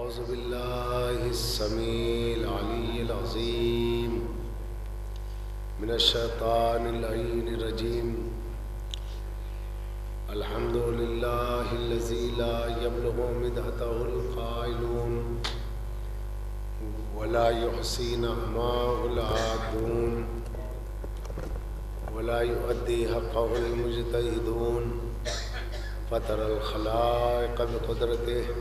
औज़ुबिल्लाहिस्समीइल अलीय्यिल अज़ीम मिनश्शैतानिर रजीम। अल्हम्दुलिल्लाहिल्लज़ी ला यब्लुगु मिदहतहुल क़ाइलून वला युहसी नग़्माहुल आदून वला युअद्दी हक़्क़हुल मुज्तहिदून फ़तरल ख़लाइक़ बिक़ुदरतिहि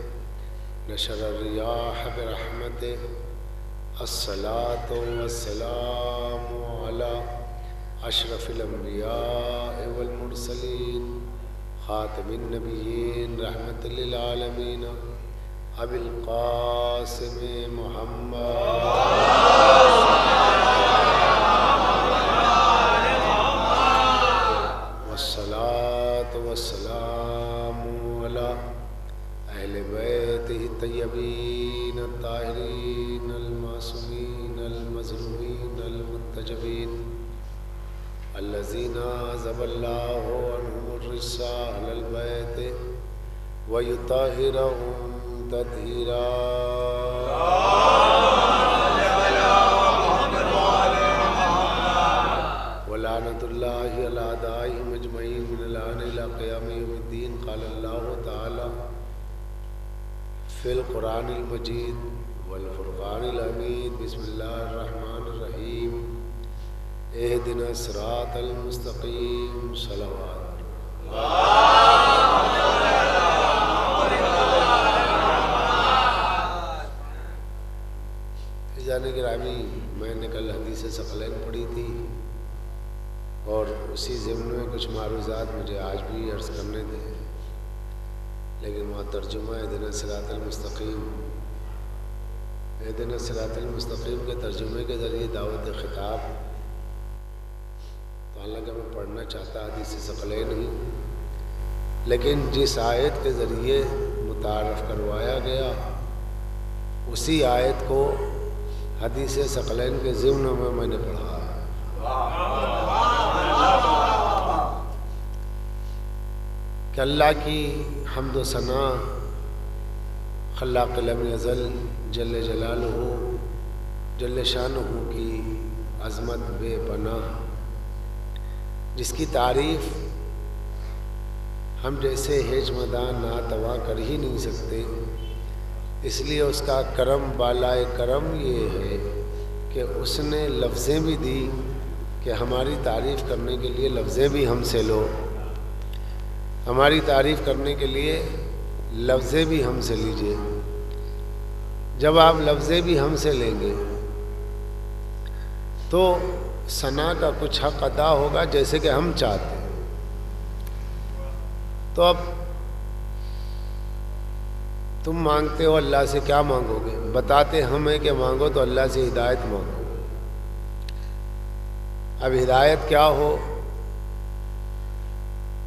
नशरर रियाह बिरहमतिहि अस्सलातु वस्सलामु अला अशरफिल अंबिया'i वल मुरसलीन ख़ातमिन नबिय्यीन रहमतल लिल आलमीन अबिल क़ासिम मुहम्मद वस्सलातु वस्सलामु अला अहले बैतिहि तय्यबीन ताहिरीन अल मासूमीन अल मज़लूमीन अल मुंतजबीन अल्लज़ीना ज़बल्लाहु अन्हुमुर रिस्सा अहलल बैत व युताहिरुहुम तत्हीरा। व लानतुल्लाहि अला अदाइहिम अजमईन मिनल आन इला क़ियाम यौमिद्दीन। क़ाल अल्लाहु तआला फ़िल क़ुरानिल मजीद वल फ़ुरक़ानिल हमीद। बिस्मिल्लाहिर रहमानिर रहीम। एहदिना सिरातल मुस्तक़ीम। सलावत जाने के रामी मैंने कल हदीस सकलैन पढ़ी थी और उसी ज़िम्न में कुछ मारूज़ात मुझे आज भी अर्ज़ करने थे, लेकिन वहाँ तर्जुमा एहदिना सिरातल मुस्तक़ीम, एहदिना सिरातल मुस्तक़ीम के तर्जुमे के ज़रिए दावत ख़िताब तो हालांकि मैं पढ़ना चाहता हदीस सकलैन ही, लेकिन जिस आयत के ज़रिए मुतारफ़ करवाया गया उसी आयत को हदीस सकलैन के ज़िम्न में मैंने पढ़ा। कि अल्लाह की हम्द व सना खल्लाक़ लम यज़ल जल्ले जलालुहु जल्ले शानुहु की अज़मत बेपनाह, जिसकी तारीफ़ हम जैसे हेजमदान नातवा कर ही नहीं सकते। इसलिए उसका करम बालाए करम ये है कि उसने लफ्ज़ें भी दी कि हमारी तारीफ़ करने के लिए लफ्ज़ें भी हमसे लो, हमारी तारीफ़ करने के लिए लफ्ज़ें भी हमसे लीजिए। जब आप लफ्ज़ें भी हमसे लेंगे तो सना का कुछ हक़ अदा होगा जैसे कि हम चाहते हैं। तो अब तुम मांगते हो अल्लाह से, क्या मांगोगे? बताते हम हैं कि मांगो तो अल्लाह से हिदायत मांगो। अब हिदायत क्या हो?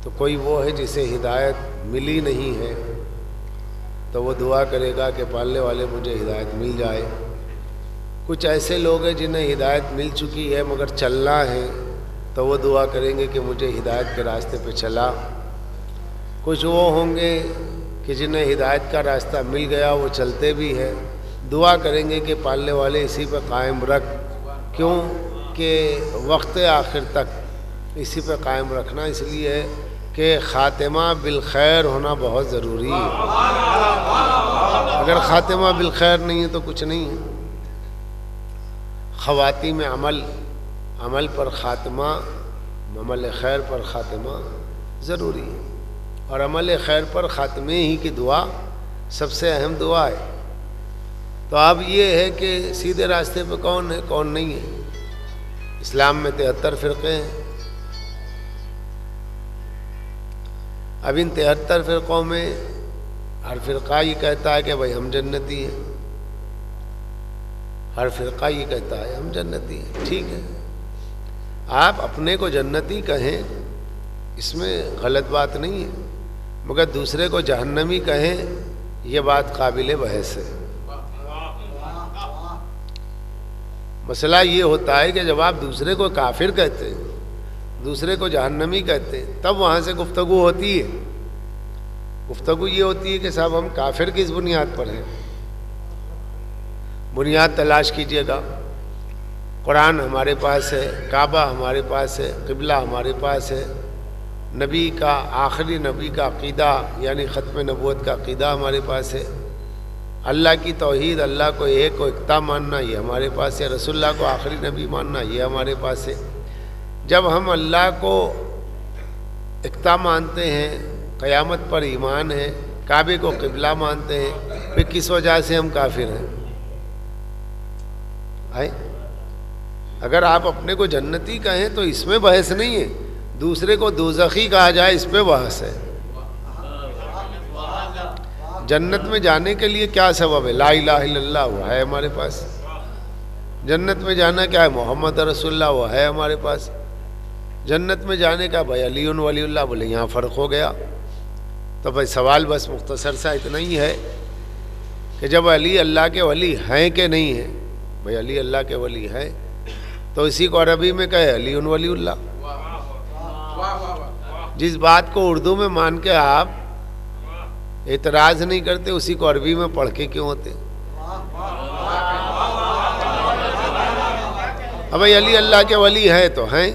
तो कोई वो है जिसे हिदायत मिली नहीं है तो वो दुआ करेगा कि पालने वाले मुझे हिदायत मिल जाए। कुछ ऐसे लोग हैं जिन्हें हिदायत मिल चुकी है मगर चलना है तो वो दुआ करेंगे कि मुझे हिदायत के रास्ते पे चला। कुछ वो होंगे कि जिन्हें हिदायत का रास्ता मिल गया वो चलते भी हैं, दुआ करेंगे कि पालने वाले इसी पे कायम रख। क्यों कि वक्त आखिर तक इसी पे कायम रखना इसलिए है कि ख़ातिमा बिल खैर होना बहुत ज़रूरी है। अगर ख़ातिमा बिल खैर नहीं है तो कुछ नहीं है। ख़वाती में अमल पर ख़ातिमा, अमल खैर पर ख़ातिमा ज़रूरी है और अमल खैर पर ख़ात्मे ही की दुआ सबसे अहम दुआ है। तो अब ये है कि सीधे रास्ते पे कौन है कौन नहीं है। इस्लाम में 73 फ़िरक़े हैं। अब इन 73 फ़िरक़ों में हर फ़िरक़ा ये कहता है कि भाई हम जन्नती हैं, हर फ़िरक़ा ये कहता है हम जन्नती हैं। ठीक है, आप अपने को जन्नती कहें इसमें गलत बात नहीं है, मगर दूसरे को जहन्नमी कहें ये बात काबिल बहस है। मसला ये होता है कि जब आप दूसरे को काफिर कहते हैं, दूसरे को जहन्नमी कहते हैं, तब वहाँ से गुफ्तगू होती है। गुफ्तगू ये होती है कि साहब हम काफिर किस बुनियाद पर हैं, बुनियाद तलाश कीजिएगा। कुरान हमारे पास है, काबा हमारे पास है, क़िबला हमारे पास है, नबी का आखिरी नबी का अक़ीदा यानी ख़त्म नबूवत का अक़ीदा हमारे पास है, अल्लाह की तौहीद, अल्लाह को एक को इकता मानना ये हमारे पास है, रसूलुल्लाह को आखिरी नबी मानना ये हमारे पास है। जब हम अल्लाह को इकता मानते हैं, क़यामत पर ईमान है, काबे को क़िबला मानते हैं, फिर किस वजह से हम काफिर हैं? आए अगर आप अपने को जन्नती कहें तो इसमें बहस नहीं है, दूसरे को दोज़खी कहा जाए इस पे बहस है। जन्नत में जाने के लिए क्या सबब है? ला इलाहा इल्लल्लाह वो है हमारे पास। जन्नत में जाना क्या है? मोहम्मद रसूलुल्लाह वो है हमारे पास। जन्नत में जाने का भाई अलीउन वलीउल्लाह, बोले यहाँ फ़र्क हो गया। तो भाई सवाल बस मुख्तसर सा इतना ही है कि जब अली अल्लाह के वली हैं कि नहीं हैं, भाई अली अल्लाह के वली हैं तो इसी को अरबी में कहे अलीउन वलीउल्लाह। जिस बात को उर्दू में मान के आप एतराज़ नहीं करते, उसी को अरबी में पढ़ के क्यों होते? अब भाई अली अल्लाह के वली है तो हैं,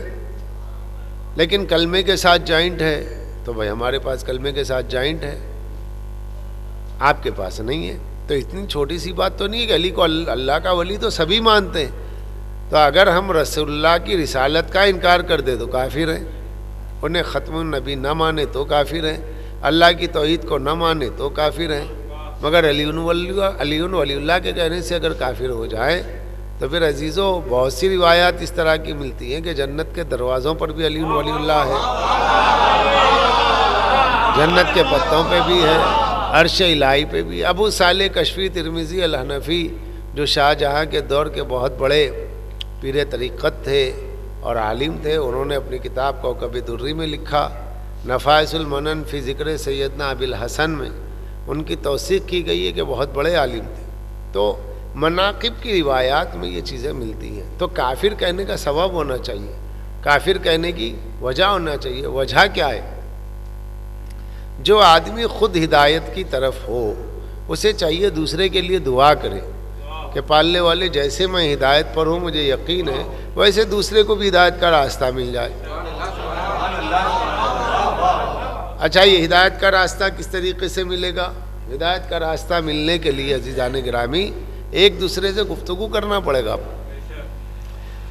लेकिन कलमे के साथ जॉइंट है तो भाई हमारे पास कलमे के साथ जॉइंट है, आपके पास नहीं है। तो इतनी छोटी सी बात तो नहीं है कि अली को अल्लाह का वली तो सभी मानते हैं। तो अगर हम रसूलुल्लाह की रिसालत का इनकार कर दे तो काफिर हैं, उन्हें ख़त्मुन नबी ना माने तो काफिर हैं, अल्लाह की तौहीद को ना माने तो काफिर हैं। मगर अलीउन वलीउल्लाह के कहने से अगर काफिर हो जाए तो फिर अजीज़ों बहुत सी रिवायात इस तरह की मिलती हैं कि जन्नत के दरवाज़ों पर भी अलीउन वलीउल्लाह है, जन्नत के पत्तों पे भी है, अर्श इलाही पे भी। अबू साले कशफी तिरमिज़ी अल हनफी जो शाहजहाँ के दौर के बहुत बड़े पीर तरीक़त थे और आलिम थे, उन्होंने अपनी किताब कौकब दुर्री में लिखा, नफ़ाइसुल मनन फ़ी ज़िक्र सैयदना अबिल हसन में उनकी तौसीक़ की गई है कि बहुत बड़े आलिम थे। तो मनाक़िब की रिवायात में ये चीज़ें मिलती हैं। तो काफिर कहने का सबब होना चाहिए, काफिर कहने की वजह होना चाहिए। वजह क्या है? जो आदमी खुद हिदायत की तरफ हो उसे चाहिए दूसरे के लिए दुआ करे कि पालने वाले जैसे मैं हिदायत पर हूँ, मुझे यकीन है वैसे दूसरे को भी हिदायत का रास्ता मिल जाए। अच्छा, ये हिदायत का रास्ता किस तरीके से मिलेगा? हिदायत का रास्ता मिलने के लिए अजीज़ान गिरामी एक दूसरे से गुफ्तगू करना पड़ेगा।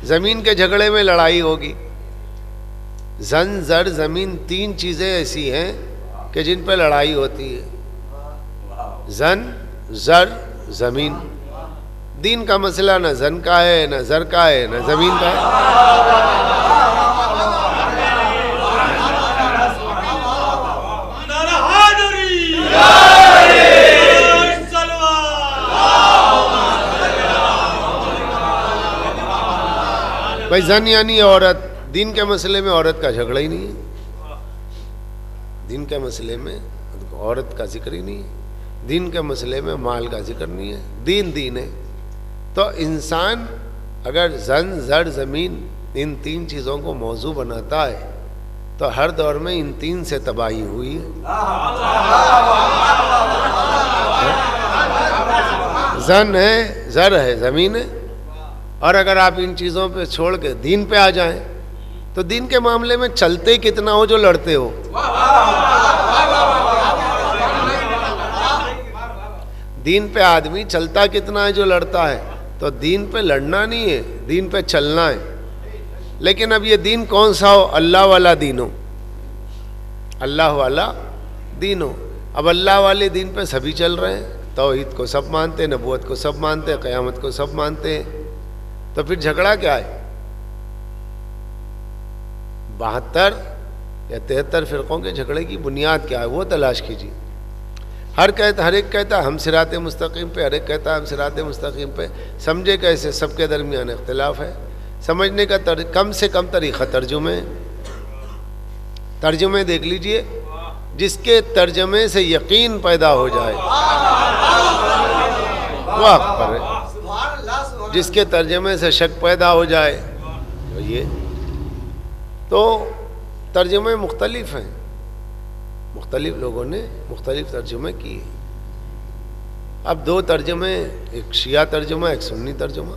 ज़मीन के झगड़े में लड़ाई होगी, जन जर ज़मीन तीन चीज़ें ऐसी हैं कि जिन पर लड़ाई होती है। जन जर ज़मीन, दीन का मसला न जन का है, न जर का है, न ज़मीन का है। भाई जन यानी औरत, दीन के मसले में औरत का झगड़ा ही नहीं है, दीन के मसले में औरत का जिक्र ही नहीं है, दीन के मसले में माल का जिक्र नहीं है, दीन दीन है। तो इंसान अगर जन जर ज़मीन इन तीन चीज़ों को मौजू बनाता है तो हर दौर में इन तीन से तबाही हुई है। जन है, जर है, ज़मीन है। और अगर आप इन चीज़ों पे छोड़ के दीन पे आ जाएं तो दीन के मामले में चलते कितना हो जो लड़ते हो। दीन पे आदमी चलता कितना है जो लड़ता है। तो दीन पे लड़ना नहीं है, दीन पे चलना है। लेकिन अब ये दीन कौन सा हो? अल्लाह वाला दीन हो, अल्लाह वाला दीन हो। अब अल्लाह वाले दीन पे सभी चल रहे हैं, तौहीद को सब मानते हैं, नबूवत को सब मानते हैं, क़यामत को सब मानते हैं। तो फिर झगड़ा क्या है? 72 या 73 फ़िरक़ों के झगड़े की बुनियाद क्या है वो तलाश कीजिए। हर एक कहता हम सिराते मुस्तकीम पे, हर एक कहता हम सिराते मुस्तकीम पे। समझे कैसे? सबके दरमियान इख्तिलाफ है। समझने का कम से कम तरीक़ा तर्जुमे देख लीजिए, जिसके तर्जमे से यकीन पैदा हो जाए वो हक़ पर है, जिसके तर्जमे से शक पैदा हो जाए तो ये। तो तर्जुमे मुख्तलिफ हैं, मुख्तलिफ लोगों ने मुख्तलिफ तर्जुमे किए। अब दो तर्जुमे, एक शिया तर्जुमा, एक सुन्नी तर्जुमा।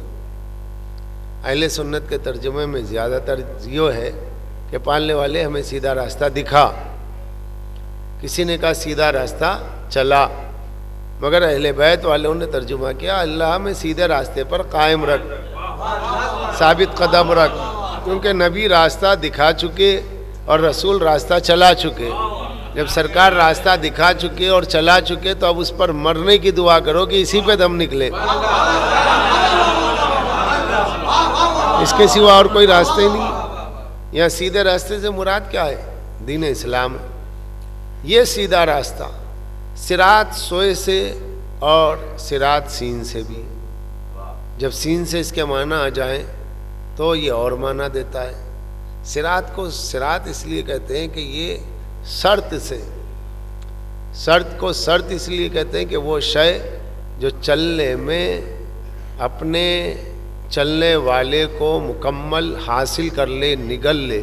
अहले सुन्नत के तर्जुमे में ज़्यादातर यो है कि पालने वाले हमें सीधा रास्ता दिखा। किसी ने कहा सीधा रास्ता चला, मगर अहले बैत वालों ने तर्जुमा किया अल्लाह में सीधे रास्ते पर कायम रख, साबित कदम रख, क्योंकि नबी रास्ता दिखा चुके और रसूल रास्ता चला चुके। जब सरकार रास्ता दिखा चुके और चला चुके तो अब उस पर मरने की दुआ करो कि इसी पे दम निकले, इसके सिवा और कोई रास्ते ही नहीं। यहाँ सीधे रास्ते से मुराद क्या है? दीन इस्लाम। ये सीधा रास्ता सिरात सोए से और सिरात सीन से भी। जब सीन से इसके माना आ जाए तो ये और माना देता है। सिरात को सिरात इसलिए कहते हैं कि ये शर्त से, शर्त को शर्त इसलिए कहते हैं कि वो शय जो चलने में अपने चलने वाले को मुकम्मल हासिल कर ले, निगल ले,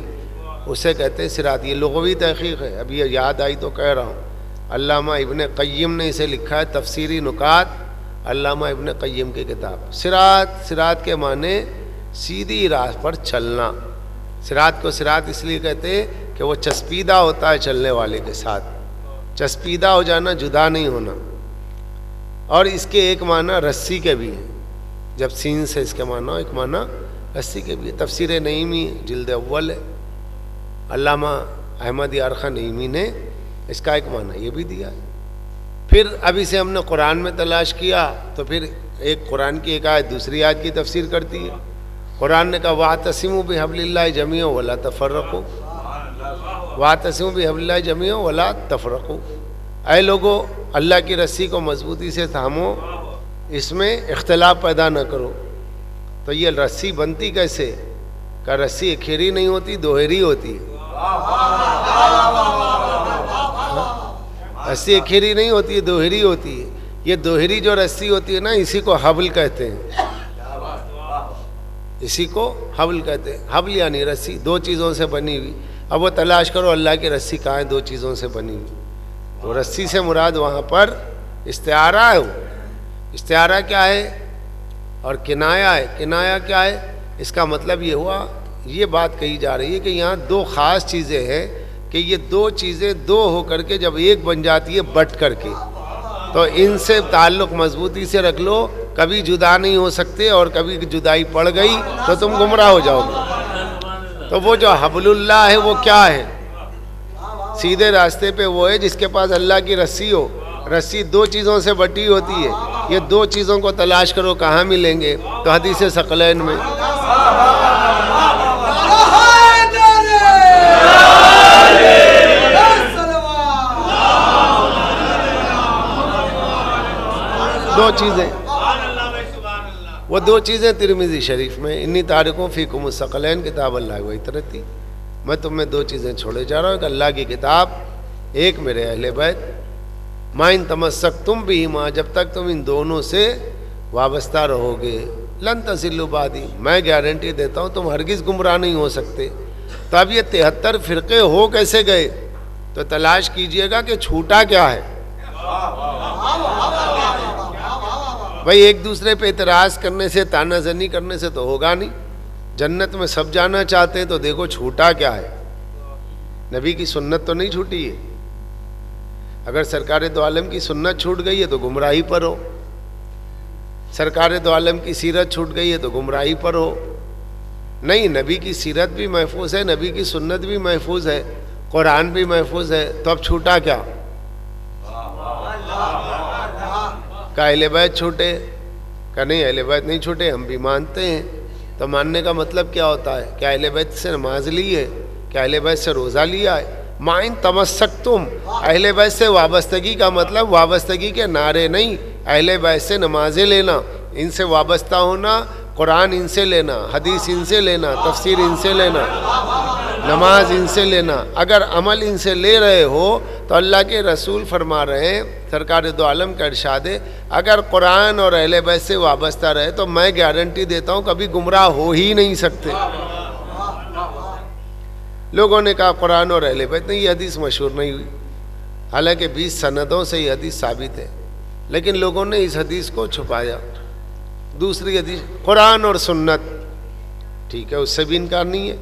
उसे कहते हैं सिरात। ये लुग़वी तहक़ीक़ है, अभी ये याद आई तो कह रहा हूँ। अल्लामा इब्न क़य्यिम ने इसे लिखा है, तफसीरी नुकात, अल्लामा इब्न क़य्यिम की किताब। सिरात, सिरात के माने सीधी राह पर चलना। सिरात को सिरात इसलिए कहते हैं कि वो चस्पीदा होता है चलने वाले के साथ। चस्पीदा हो जाना, जुदा नहीं होना। और इसके एक माना रस्सी के भी हैं। जब सीन से इसके माना, एक माना रस्सी के भी है। तफसीर नईमी जिल्द अव्वल है, अल्लामा अहमद यार खान नईमी ने इसका एक माना ये भी दिया है। फिर अभी से हमने कुरान में तलाश किया तो फिर एक कुरान की एक आयत दूसरी आयत की तफसीर करती है। कुरान ने कहा वातसिमू बिहब्लिल्लाहि जमीअन वला तफर्रकू, वातसिमू बिहब्लिल्लाहि जमीअन वला तफर्रकू। ऐ लोगो, अल्लाह की रस्सी को मजबूती से थामो, इसमें इख्तिलाफ पैदा न करो। तो ये रस्सी बनती कैसे? का रस्सी अखेरी नहीं होती, दोहरी होती है। रस्सी अखेरी नहीं होती है, दोहरी होती है। ये दोहरी जो रस्सी होती है ना, इसी को हबल कहते हैं। इसी को हबल कहते हैं। हबल यानी रस्सी, दो चीज़ों से बनी हुई। अब वो तलाश करो अल्लाह की रस्सी कहाँ है, दो चीज़ों से बनी हुई। तो रस्सी से मुराद वहाँ पर इस्तिआरा है। वो इस्तिआरा क्या है और किनाया है। किनाया क्या है? इसका मतलब ये हुआ, ये बात कही जा रही है कि यहाँ दो ख़ास चीज़ें हैं कि ये दो चीज़ें दो हो करके जब एक बन जाती है बट करके, तो इनसे ताल्लुक़ मजबूती से रख लो, कभी जुदा नहीं हो सकते, और कभी जुदाई पड़ गई तो तुम गुमराह हो जाओगे। तो वो जो हबलुल्लाह है वो क्या है? सीधे रास्ते पे वो है जिसके पास अल्लाह की रस्सी हो। रस्सी दो चीज़ों से बटी होती है। ये दो चीज़ों को तलाश करो कहाँ मिलेंगे, तो हदीस सकलैन में। दो चीज़ें, वो दो चीज़ें तिरमिज़ी शरीफ में, इन्हीं तारीखों फ़ीकुम सकलैन किताब अल्लाह व इतरती। मैं तुम्हें दो चीज़ें छोड़े जा रहा हूँ, एक अल्लाह की किताब, एक मेरे अहले बैत। माइन तमस्सक तुम भी माँ, जब तक तुम इन दोनों से वाबस्ता रहोगे, लन तसिल्लु बादी, मैं गारंटी देता हूँ तुम हरगिज़ गुमराह नहीं हो सकते। तो अब ये 73 फ़िरक़े हो कैसे गए? तो तलाश कीजिएगा कि छूटा क्या है। भाई एक दूसरे पे इतराज़ करने से, तानाज़नी करने से तो होगा नहीं। जन्नत में सब जाना चाहते हैं, तो देखो छूटा क्या है। नबी की सुन्नत तो नहीं छूटी है। अगर सरकार दो आलम की सुन्नत छूट गई है तो गुमराही पर हो, सरकार दो आलम की सीरत छूट गई है तो गुमराही पर हो। नहीं, नबी की सीरत भी महफूज है, नबी की सुन्नत भी महफूज है, कुरान भी महफूज है, तो अब छूटा क्या? का अहले बैत छूटे? का नहीं, अहले बैत नहीं छूटे, हम भी मानते हैं। तो मानने का मतलब क्या होता है? क्या अहले बैत से नमाज ली है? क्या अहले बैत से रोज़ा लिया है? माइन तमस्सक तुम, अहले बैत से वाबस्तगी का मतलब वाबस्तगी के नारे नहीं, अहले बैत से नमाजें लेना, इनसे वाबस्ता होना, कुरान इनसे लेना, हदीस इनसे लेना, तफसीर इनसे लेना, नमाज इनसे लेना। अगर अमल इनसे ले रहे हो तो अल्लाह के रसूल फरमा रहे हैं, सरकार दो आलम का इरशाद है, अगर कुरान और अहले बैत से वाबस्ता रहे तो मैं गारंटी देता हूँ कभी गुमराह हो ही नहीं सकते। लोगों ने कहा कुरान और अहले बैत, नहीं, ये हदीस मशहूर नहीं हुई। हालांकि 20 सनदों से ये हदीस साबित है। लेकिन लोगों ने इस हदीस को छुपाया। दूसरी हदीस कुरान और सुन्नत, ठीक है, उससे भी इनकार नहीं है।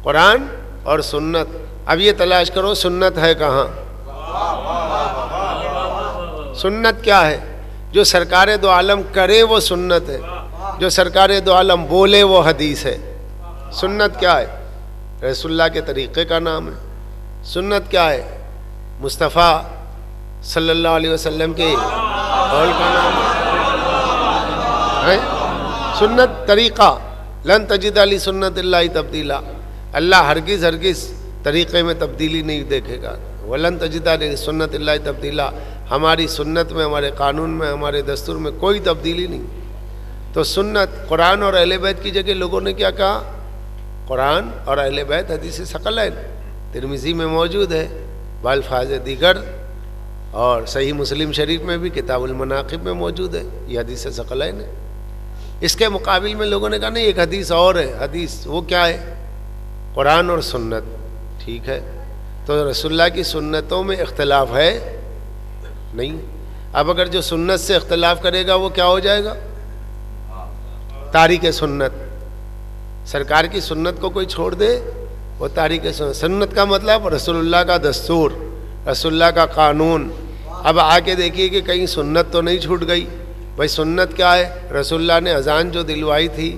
कुरान और सुन्नत, अब ये तलाश करो सुन्नत है कहाँ। सुन्नत क्या है? जो सरकार दो आलम करे वो सुन्नत है, जो सरकार दो आलम बोले वो हदीस है। सुन्नत क्या है? रसूलुल्लाह के तरीक़े का नाम है। सुन्नत क्या है? मुस्तफ़ा सल्लल्लाहु अलैहि वसल्लम के कौल का नाम है। सुन्नत तरीक़ा, लन तजिद अली सुन्नतिल्लाहि तब्दीला, अल्लाह हरगिज़ हरगिज़ तरीक़े में तब्दीली नहीं देखेगा। वलन तजिद अली सुन्नतिल्लाहि तब्दीला, हमारी सुन्नत में, हमारे कानून में, हमारे दस्तूर में कोई तब्दीली नहीं। तो सुन्नत, कुरान और अहले बैत की जगह लोगों ने क्या कहा? कुरान और अहले बैत हदीस सकलैन, तिरमिज़ी में मौजूद है, बाल्फाज दीगर, और सही मुस्लिम शरीफ में भी किताबुल मनाक़िब में मौजूद है, ये हदीस सकलैन है। इसके मुकाबिल में लोगों ने कहा नहीं, एक हदीस और है। हदीस वो क्या है? कुरान और सुन्नत, ठीक है। तो रसूलुल्लाह की सुन्नतों में इख्तिलाफ है नहीं। अब अगर जो सुन्नत से इख्तिलाफ करेगा वो क्या हो जाएगा? तारीक़ सुन्नत। सरकार की सुन्नत को कोई छोड़ दे वो तारीक़ सुन्नत। सुन्नत का मतलब रसूलुल्लाह का दस्तूर, रसूलुल्लाह का कानून। अब आके देखिए कि कहीं सुन्नत तो नहीं छूट गई। भाई सुन्नत क्या है? रसूलुल्लाह ने अजान जो दिलवाई थी,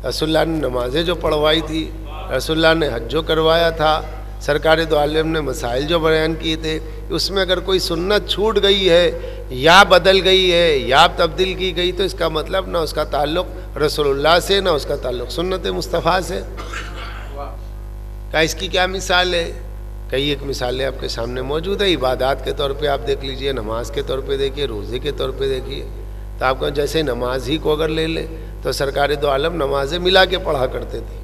रसूलुल्लाह ने नमाजें जो पढ़वाई थी, रसूलुल्लाह ने हज जो करवाया था, सरकार दो आलम ने मसाइल जो बयान किए थे, उसमें अगर कोई सुन्नत छूट गई है या बदल गई है या तब्दील की गई, तो इसका मतलब ना उसका ताल्लुक़ रसूलुल्लाह से, ना उसका ताल्लुक़ सुन्नत मुस्तफ़ा से। क्या इसकी क्या मिसाल है? कई एक मिसालें आपके सामने मौजूद है। इबादत के तौर पे आप देख लीजिए, नमाज के तौर पे देखिए, रोज़े के तौर पे देखिए। तो आपको जैसे नमाज ही को अगर ले लें तो सरकार दो आलम नमाजें मिला के पढ़ा करते थे।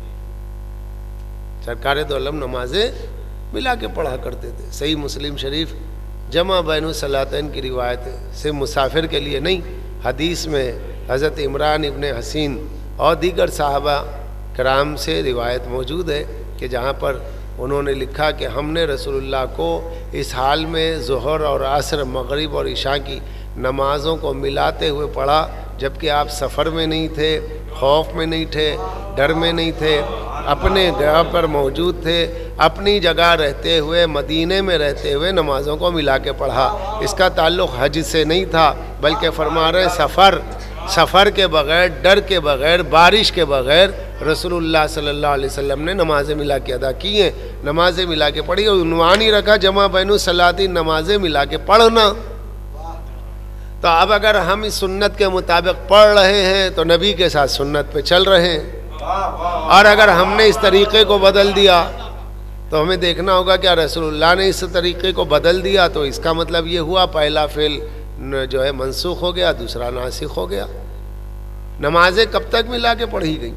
सरकार दो आलम नमाजें मिला के पढ़ा करते थे। सही मुस्लिम शरीफ जमा बैनुल सलातैन की रिवायत से मुसाफिर के लिए नहीं, हदीस में हज़रत इमरान इब्ने हसीन और दीगर साहबा कराम से रिवायत मौजूद है कि जहाँ पर उन्होंने लिखा कि हमने रसूलुल्लाह को इस हाल में ज़ोहर और असर, मगरिब और इशा की नमाज़ों को मिलाते हुए पढ़ा, जबकि आप सफ़र में नहीं थे, खौफ में नहीं थे, डर में नहीं थे, अपने जगह पर मौजूद थे, अपनी जगह रहते हुए, मदीने में रहते हुए नमाज़ों को मिला के पढ़ा। इसका ताल्लुक़ हज से नहीं था, बल्कि फरमा रहे सफ़र के बग़ैर, डर के बग़ैर, बारिश के बग़ैर रसूलुल्लाह सल्लल्लाहु अलैहि वसल्लम ने नमाज़ें मिला के अदा की हैं, नमाज़ें मिला के पढ़ी। और उन्वान ही रखा जमा बैनुल सलातीन, नमाज़ें मिला के पढ़ना। तो अब अगर हम इस सुन्नत के मुताबिक पढ़ रहे हैं तो नबी के साथ सुन्नत पे चल रहे हैं, और अगर हमने इस तरीक़े को बदल दिया तो हमें देखना होगा क्या रसूलुल्लाह ने इस तरीक़े को बदल दिया, तो इसका मतलब ये हुआ पहला फ़ेल जो है मनसूख हो गया, दूसरा नासिख हो गया। नमाजें कब तक मिला के पढ़ी गई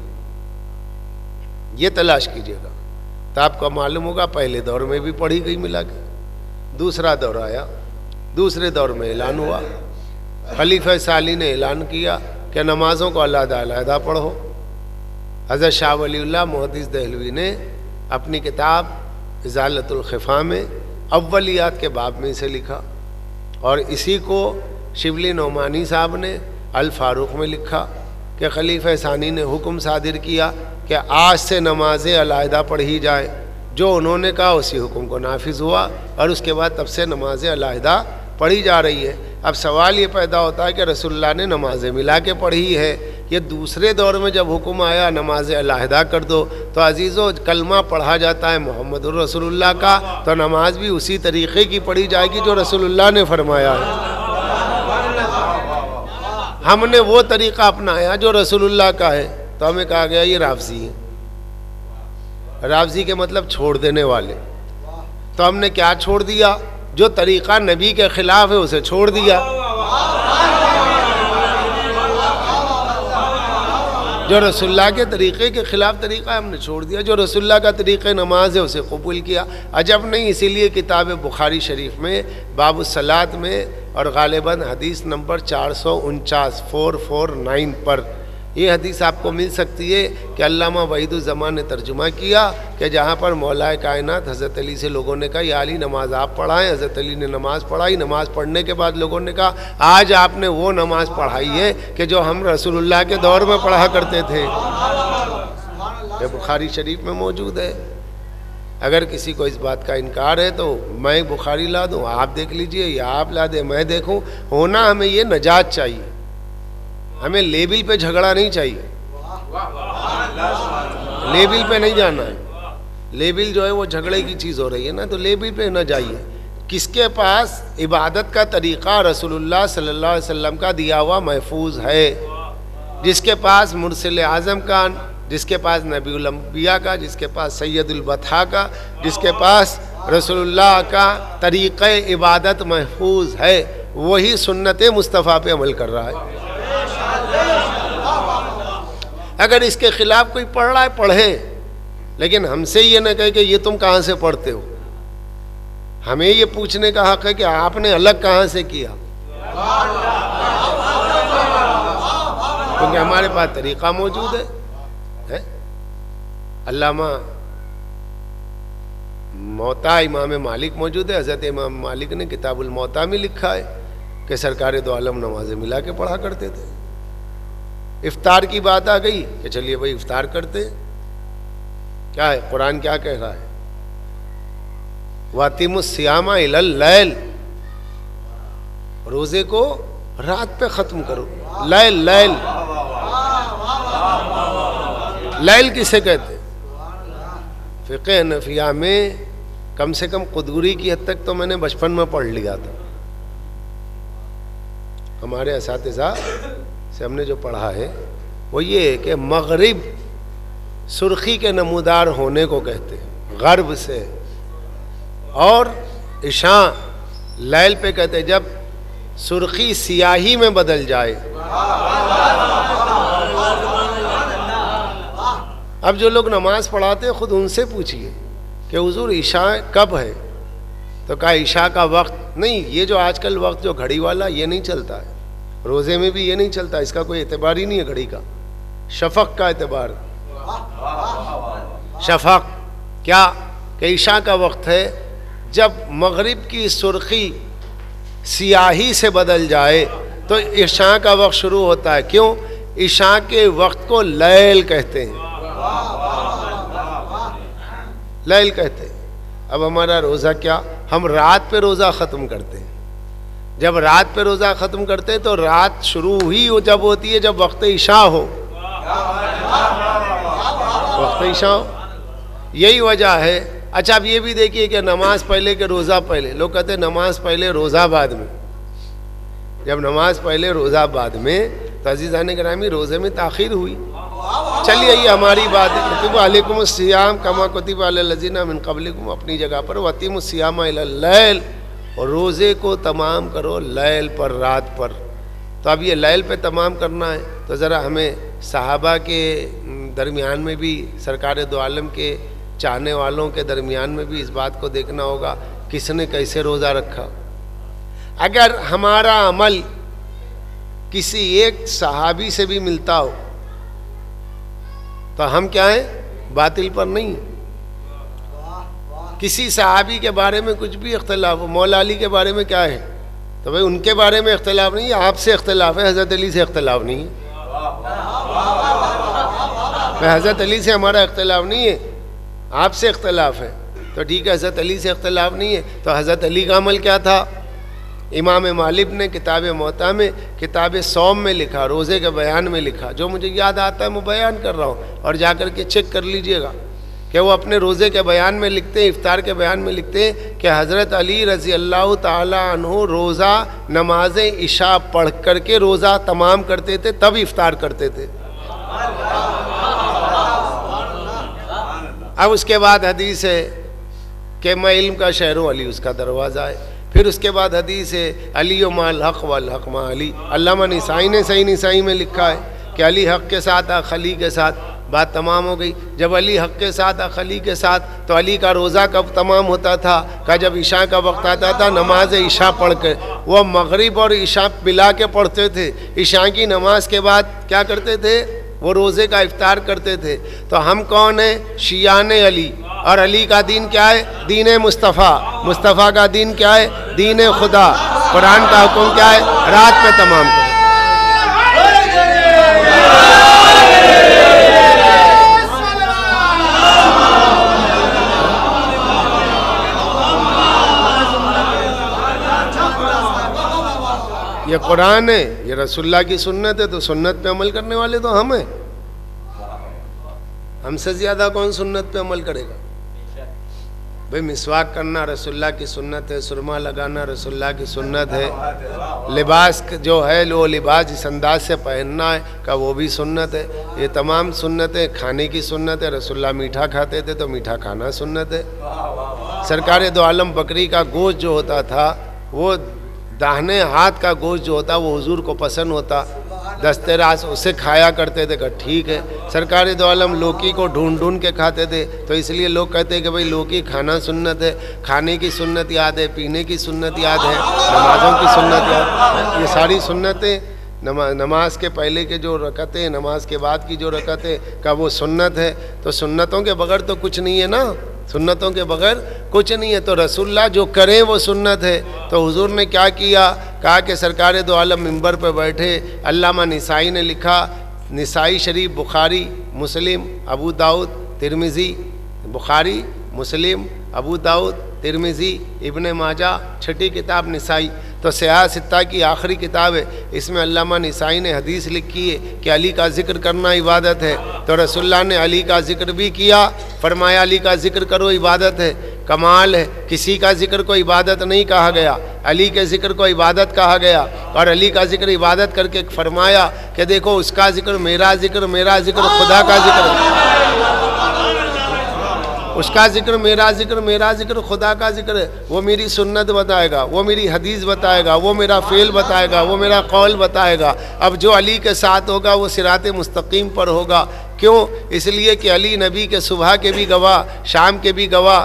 ये तलाश कीजिएगा, तो आपको मालूम होगा पहले दौर में भी पढ़ी गई मिला के, दूसरा दौर आया, दूसरे दौर में ऐलान हुआ, खलीफा साली ने ऐलान किया कि नमाज़ों को अलग-अलग पढ़ो। हज़रत शाह वलीउल्लाह मुहद्दिस दहलवी ने अपनी किताब इज़ालतुल ख़िफ़ा में अव्वलियात के बाब में इसे लिखा, और इसी को शिबली नौमानी साहब ने अल फ़ारूक में लिखा कि खलीफा सानी ने हुक्म सादिर किया कि आज से नमाज़ें अलहदा पढ़ी जाए। जो उन्होंने कहा उसी हुक्म को नाफिज हुआ, और उसके बाद तब से नमाज़ें अलहदा पढ़ी जा रही है। अब सवाल ये पैदा होता है कि रसूलुल्लाह ने नमाज़ें मिला के पढ़ी है, ये दूसरे दौर में जब हुक्म आया नमाज़ें अलहदा कर दो, तो अजीज़ों कलमा पढ़ा जाता है मोहम्मदुर रसूलुल्लाह का, तो नमाज भी उसी तरीक़े की पढ़ी जाएगी जो रसूलुल्लाह ने फरमाया है। हमने वो तरीक़ा अपनाया जो रसूलुल्लाह का है, तो हमें कहा गया ये राफ़ज़ी है। राफ़ज़ी के मतलब छोड़ देने वाले। तो हमने क्या छोड़ दिया? जो तरीक़ा नबी के ख़िलाफ़ है उसे छोड़ दिया, जो रसूलुल्लाह के तरीक़े के ख़िलाफ़ तरीक़ा हमने छोड़ दिया, जो रसूलुल्लाह का तरीक़ा नमाज है उसे कबूल किया। अजब नहीं, इसीलिए किताब बुखारी शरीफ में बाबुस्सलात में और गालिबन हदीस नंबर 449 449 पर ये हदीस आपको मिल सकती है कि अल्लामा वहीदुज़्ज़मान ने तर्जुमा किया कि जहाँ पर मौलाए कायनात हज़रत अली से लोगों ने कहा या अली नमाज आप पढ़ाएं। हज़रत अली ने नमाज़ पढ़ाई। नमाज़ पढ़ने के बाद लोगों ने कहा आज आपने वो नमाज़ पढ़ाई है कि जो हम रसूलुल्लाह के दौर में पढ़ा करते थे। ये बुखारी शरीफ में मौजूद है। अगर किसी को इस बात का इनकार है तो मैं बुखारी ला दूँ, आप देख लीजिए, या आप ला दें मैं देखूँ। होना हमें ये नजात चाहिए, हमें लेबिल पे झगड़ा नहीं चाहिए। लेबिल पे नहीं जाना है। लेबिल जो है वो झगड़े की चीज़ हो रही है ना, तो लेबिल पे न जाइए। किसके पास इबादत का तरीक़ा रसूलुल्लाह सल्लल्लाहु अलैहि वसल्लम का दिया हुआ महफूज है, जिसके पास मुरसिल आज़म का, जिसके पास नबीउल अंबिया का, जिसके पास सैयदुल बथा का, जिसके पास रसूलुल्लाह का तरीक़ इबादत महफूज है, वही सुन्नत मुस्तफ़ा पे अमल कर रहा है। अगर इसके खिलाफ कोई पढ़ रहा है पढ़े, लेकिन हमसे ये न कहे कि ये तुम कहाँ से पढ़ते हो। हमें ये पूछने का हक है कि आपने अलग कहाँ से किया, क्योंकि हमारे पास तरीक़ा मौजूद है। अल्लामा मौता इमाम मालिक मौजूद है। हज़रत इमाम मालिक ने किताबुल मौता में लिखा है कि सरकार दो आलम नमाज़ें मिला के पढ़ा करते थे। इफ्तार की बात आ गई कि चलिए भाई इफ्तार करते। क्या है कुरान क्या कह रहा है? वातिमुस्सियामा इलल लैल, रोजे को रात पे खत्म करो। लैल लैल लैल किसे कहते? फ़िक़्ह हनफिया में कम से कम कुदूरी की हद तक तो मैंने बचपन में पढ़ लिया था। हमारे असातिज़ा से हमने जो पढ़ा है वो ये है कि मगरिब सुर्खी के नमूदार होने को कहते हैं गर्ब से, और इशा लैल पे कहते हैं जब सुर्खी सियाही में बदल जाए। अब जो लोग नमाज पढ़ाते हैं खुद उनसे पूछिए कि हुजूर इशा कब है, तो कहा इशा का वक्त नहीं। ये जो आजकल वक्त जो घड़ी वाला ये नहीं चलता है, रोज़े में भी ये नहीं चलता, इसका कोई एतबार ही नहीं है घड़ी का। शफक का एतबार, शफक क्या कि इशा का वक्त है जब मगरिब की सुर्खी सियाही से बदल जाए तो इशा का वक्त शुरू होता है। क्यों? इशा के वक्त को लैल कहते हैं, लैल कहते हैं। अब हमारा रोज़ा क्या, हम रात पे रोज़ा ख़त्म करते हैं। जब रात पे रोज़ा ख़त्म करते हैं तो रात शुरू ही जब होती है जब वक्त इशा हो, वक्त इशा हो। यही वजह है। अच्छा अब ये भी देखिए कि नमाज पहले के रोज़ा पहले, लोग कहते हैं नमाज पहले रोज़ा बाद में। जब नमाज पहले रोज़ा बाद में तो अज़ीज़ान गिरामी रोज़े में ताख़ीर हुई। चलिए ये हमारी बात है। कुतिबा अलैकुमुस्सियाम कमा कुतिबा अलल लज़ीना मिन क़ब्लिकुम अपनी जगह पर, वअतीमुस्सियामा इलल लैल, और रोज़े को तमाम करो लैल पर, रात पर। तो अब ये लैल पे तमाम करना है तो ज़रा हमें सहाबा के दरमियान में भी, सरकार दो आलम के चाहने वालों के दरमियान में भी इस बात को देखना होगा किसने कैसे रोज़ा रखा। अगर हमारा अमल किसी एक सहाबी से भी मिलता हो तो हम क्या हैं, बातिल पर नहीं। किसी सहाबी के बारे में कुछ भी इख्तिलाफ हो, मौला अली के बारे में क्या है तो भाई उनके बारे में इख्तिलाफ नहीं है, आपसे इख्तिलाफ है, हज़रत अली से इख्तिलाफ नहीं है। हज़रत अली से हमारा इख्तिलाफ नहीं है, आपसे इख्तिलाफ है। तो ठीक है, हज़रत अली से इख्तिलाफ नहीं है तो हज़रत अली का अमल क्या था? इमाम मालिक ने किताब मौता में, किताब सौम में लिखा, रोज़े के बयान में लिखा। जो मुझे याद आता है मैं बयान कर रहा हूँ, और जा कर के चेक कर लीजिएगा कि वो अपने रोज़े के बयान में लिखते हैं, इफ्तार के बयान में लिखते हैं कि हज़रत अली रज़ी अल्लाह ताला अन्हु रोज़ा नमाज इशा पढ़ करके रोज़ा तमाम करते थे, तब इफ्तार करते थे। अब उसके बाद हदीस है कि मैं इल्म का शहर हूँ, अली उसका दरवाज़ा है। फिर उसके बाद हदीस है अली माल हक़ वल हक़ मा अली। अल्लामा निसाई ने सही निसाई में लिखा है कि अली हक़ के साथ अली के साथ। बात तमाम हो गई। जब अली हक़ के साथ अली के साथ, तो अली का रोज़ा कब तमाम होता था? का जब इशा का वक्त आता था, नमाज इशा पढ़ कर। वो मगरिब और इशा मिला के पढ़ते थे। इशा की नमाज के बाद क्या करते थे? वो रोज़े का इफ्तार करते थे। तो हम कौन है? शियान अली। और अली का दीन क्या है? दीन मुस्तफ़ा। मुस्तफ़ा का दीन क्या है? दीन खुदा। कुरान का हुक्म क्या है? रात में तमाम करो। ये कुरान है, ये रसूलुल्लाह की सुन्नत है, तो सुन्नत पे अमल करने वाले तो हम हैं। हमसे ज़्यादा कौन सुन्नत पे अमल करेगा? भाई मिसवाक करना रसूलुल्लाह की सुन्नत है, सुरमा लगाना रसूलुल्लाह की सुन्नत है, लिबास जो है वो लिबास जिस अंदाज से पहनना है का वो भी सुन्नत है। ये तमाम सुन्नतें। खाने की सुन्नत है, रसूलुल्लाह मीठा खाते थे तो मीठा खाना सुन्नत है। सरकार दो आलम बकरी का गोश्त जो होता था, वो दाहिने हाथ का गोश्त जो होता वो हुजूर को पसंद होता, दस्ते रास उसे खाया करते थे। कहा ठीक है। सरकार दो आलम लौकी को ढूंढ ढूंढ के खाते थे, तो इसलिए लोग कहते हैं कि भाई लौकी खाना सुन्नत है। खाने की सुन्नत याद है, पीने की सुन्नत याद है, नमाज़ों की सुन्नत याद है। ये सारी सुन्नतें नमाज के पहले के जो रकतें, नमाज के बाद की जो रकतें का वो सुन्नत है। तो सुन्नतों के बगैर तो कुछ नहीं है ना, सुन्नतों के बगैर कुछ नहीं है। तो रसूलुल्लाह जो करें वो सुन्नत है। तो हुजूर ने क्या किया? कहा कि सरकार दो आलम मिंबर पर बैठे, अल्लामा निसाई ने लिखा, निसाई शरीफ बुखारी मुस्लिम अबू दाऊद तिरमिज़ी, बुखारी मुस्लिम अबू दाऊद तिरमिज़ी इब्ने माजा, छठी किताब निसाई। तो सियाह सित्ता की आखिरी किताब है। इसमें अल्लामा निसाई ने हदीस लिखी है कि अली का जिक्र करना इबादत है। तो रसूलुल्लाह ने अली का जिक्र भी किया, फरमाया अली का जिक्र करो, इबादत है। कमाल है, किसी का जिक्र को इबादत नहीं कहा गया, अली के जिक्र को इबादत कहा गया। और अली का जिक्र इबादत करके फरमाया कि देखो उसका जिक्र, मेरा जिक्र, मेरा जिक्र खुदा का जिक्र, उसका जिक्र, मेरा जिक्र, मेरा जिक्र खुदा का जिक्र है। वो मेरी सुन्नत बताएगा, वो मेरी हदीस बताएगा, वो मेरा फ़ेल बताएगा, वो मेरा कौल बताएगा। अब जो अली के साथ होगा वो सिराते मुस्तकीम पर होगा। क्यों? इसलिए कि अली नबी के सुबह के भी गवाह, शाम के भी गवाह,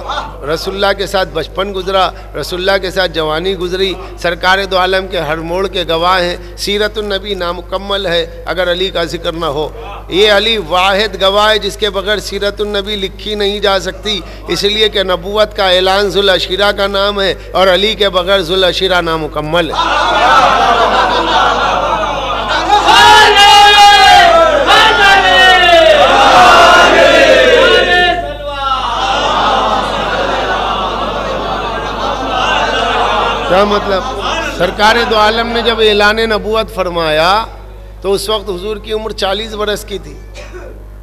रसूलुल्लाह के साथ बचपन गुजरा, रसूलुल्लाह के साथ जवानी गुजरी, सरकार दो आलम के हर मोड़ के गवाह हैं। सीरतुन नबी नामुकम्मल है अगर अली का जिक्र ना हो। ये अली वाहिद गवाह है जिसके बगैर सीरतुन नबी लिखी नहीं जा सकती। इसलिए कि नबूवत का ऐलान ज़ुल अशीरा का नाम है और अली के बगैर ज़ुल अशीरा नामुकम्मल है। क्या मतलब? सरकार दो आलम ने जब ऐलान नबूवत फरमाया तो उस वक्त हुजूर की उम्र 40 बरस की थी।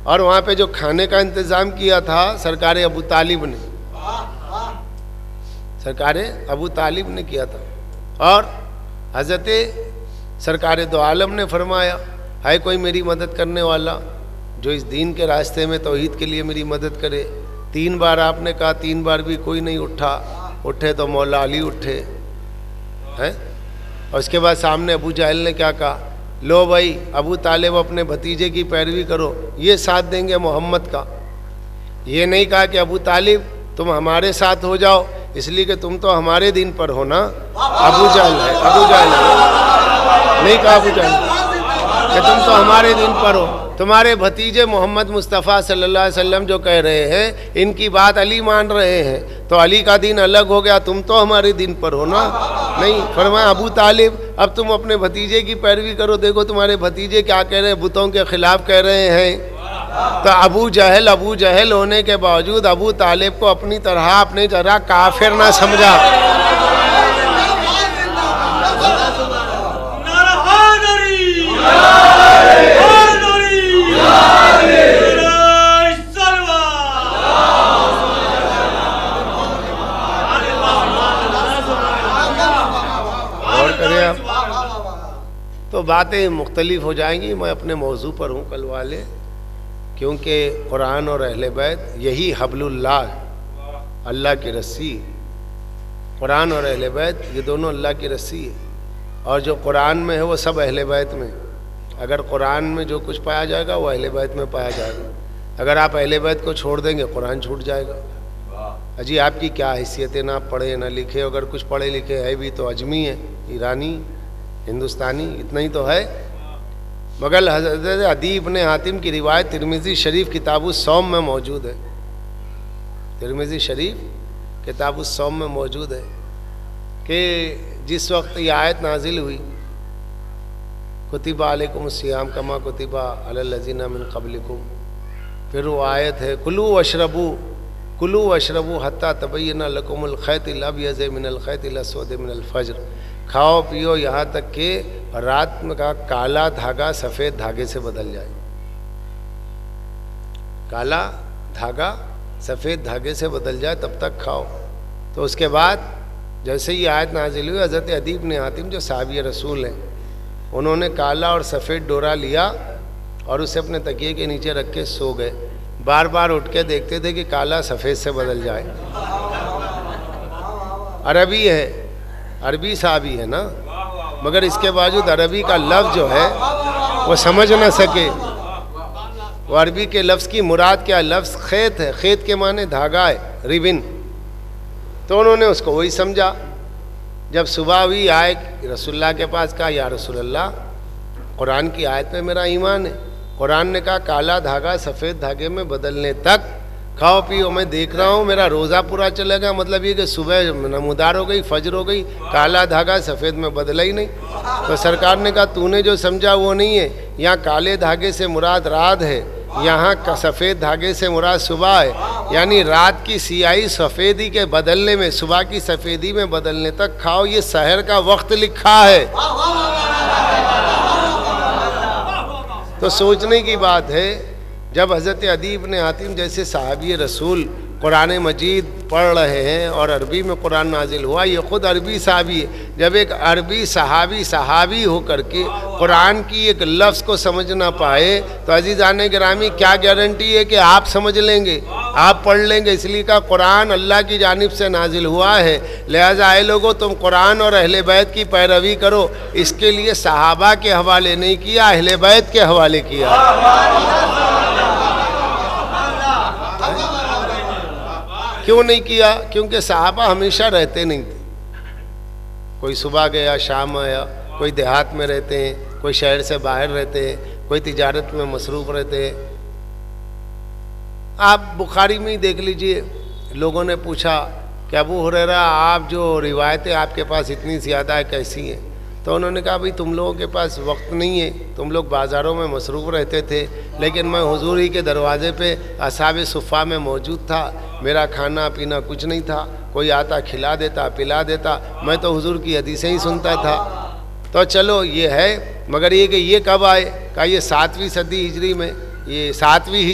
और वहाँ पे जो खाने का इंतज़ाम किया था सरकार अबू तालिब ने, सरकार अबू तालिब ने किया था। और हज़रत सरकार दो आलम ने फरमाया, है कोई मेरी मदद करने वाला जो इस दीन के रास्ते में तौहीद के लिए मेरी मदद करे? 3 बार आपने कहा, 3 बार भी कोई नहीं उठा। उठे तो मौला अली उठे हैं। और उसके बाद सामने अबू जहल ने क्या कहा? लो भाई अबू तालिब अपने भतीजे की पैरवी करो, ये साथ देंगे मोहम्मद का। ये नहीं कहा कि अबू तालिब तुम हमारे साथ हो जाओ, इसलिए कि तुम तो हमारे दिन पर हो ना। अबू जहल है, अबू जहल है, नहीं कहा अबू जहल कि तुम तो हमारे दिन पर हो। तुम्हारे भतीजे मोहम्मद मुस्तफ़ा सल्लल्लाहु अलैहि वसल्लम जो कह रहे हैं, इनकी बात अली मान रहे हैं, तो अली का दिन अलग हो गया, तुम तो हमारे दिन पर हो ना। नहीं, फरमाया अबू तालिब अब तुम अपने भतीजे की पैरवी करो। देखो तुम्हारे भतीजे क्या कह रहे हैं, बुतों के खिलाफ कह रहे हैं। तो अबू जहल होने के बावजूद अबू तालिब को अपनी तरह अपने जरा काफिर ना समझा। तो बातें मुख्तलिफ हो जाएंगी। मैं अपने मौजू पर हूँ कल वाले, क्योंकि कुरान और अहले बैत यही हब्लुल्लाह, अल्लाह की रस्सी। कुरान और अहले बैत ये दोनों अल्लाह की रस्सी है। और जो कुरान में है वो सब अहले बैत में। अगर कुरान में जो कुछ पाया जाएगा वो अहले बैत में पाया जाएगा। अगर आप अहले बैत को छोड़ देंगे कुरान छूट जाएगा। अजी आपकी क्या हैसियत है, ना पढ़े ना लिखे। अगर कुछ पढ़े लिखे है भी तो अजमी है, ईरानी, हिंदुस्तानी, इतना ही तो है। मगर हज़रत अदी इब्न हातिम की रिवायत तिरमिज़ी शरीफ किताबुस्सौम में मौजूद है। तिरमिज़ी शरीफ किताबुस्सौम में मौजूद है कि जिस वक्त ये आयत नाजिल हुई, कुतिबा अलैकुमुस्सियाम कमा कुतिबा अलल्लज़ीना मिन क़ब्लिकुम, फिर वो आयत है कुलू वशरबू हत्ता तबय्यना लकुमुल खैतिल अबयज़ मिनल खैतिल अस्वद मिनल फज्र, खाओ पियो यहाँ तक कि रात में का काला धागा सफ़ेद धागे से बदल जाए। काला धागा सफ़ेद धागे से बदल जाए तब तक खाओ। तो उसके बाद जैसे ही आयत नाजिल हुई, हज़रत अदी इब्न हातिम जो साहबी रसूल हैं, उन्होंने काला और सफ़ेद डोरा लिया और उसे अपने तकिए के नीचे रख के सो गए। बार बार उठ के देखते थे कि काला सफ़ेद से बदल जाए। अरबी है, अरबी साहबी है ना, मगर इसके बावजूद अरबी का लफ्ज़ जो है वो समझ ना सके। वो अरबी के लफ्ज़ की मुराद क्या? लफ्ज़ खेत है, खेत के माने धागा है, रिबिन। तो उन्होंने उसको वही समझा। जब सुबह हुई आए रसूलुल्लाह के पास, कहा या रसूलल्लाह कुरान की आयत पे मेरा ईमान है। कुरान ने कहा काला धागा सफ़ेद धागे में बदलने तक खाओ पियो। मैं देख रहा हूँ मेरा रोज़ा पूरा चलेगा, मतलब ये कि सुबह नमूदार हो गई, फजर हो गई, काला धागा सफ़ेद में बदला ही नहीं। तो सरकार ने कहा तूने जो समझा वो नहीं है, यहाँ काले धागे से मुराद रात है, यहाँ सफ़ेद धागे से मुराद सुबह है। यानी रात की सियाही सफ़ेदी के बदलने में, सुबह की सफ़ेदी में बदलने तक खाओ, ये सहर का वक्त लिखा है। तो सोचने की बात है, जब हज़रत अदी इब्न हातिम जैसे साहबी रसूल कुरान मजीद पढ़ रहे हैं और अरबी में कुरान नाजिल हुआ, ये ख़ुद अरबी साहबी है। जब एक अरबी सहाबी होकर के कुरान की एक लफ्ज़ को समझ ना पाए तो अज़ीज़ान गिरामी क्या गारंटी है कि आप समझ लेंगे, आप पढ़ लेंगे। इसलिए का कुरान अल्लाह की जानिब से नाजिल हुआ है, लिहाजा आए लोगों तुम कुरान और अहले बैत की पैरवी करो। इसके लिए सहाबा के हवाले नहीं किया, अहले बैत के हवाले किया। क्यों नहीं किया? क्योंकि सहाबा हमेशा रहते नहीं थे। कोई सुबह गया, शाम आया, कोई देहात में रहते हैं, कोई शहर से बाहर रहते हैं, कोई तिजारत में मसरूफ़ रहते हैं। आप बुखारी में ही देख लीजिए, लोगों ने पूछा कि अबू हुरैरा आप जो रिवायतें आपके पास इतनी ज़्यादा है कैसी हैं? तो उन्होंने कहा भाई तुम लोगों के पास वक्त नहीं है, तुम लोग बाज़ारों में मसरूफ़ रहते थे, लेकिन मैं हुजूर ही के दरवाज़े पे असहाब सुफ़ा में मौजूद था। मेरा खाना पीना कुछ नहीं था, कोई आता खिला देता पिला देता, मैं तो हुजूर की हदीसें ही सुनता था। तो चलो ये है, मगर ये कि ये कब आए? कहा ये 7वीं सदी हिजरी में, ये 7वीं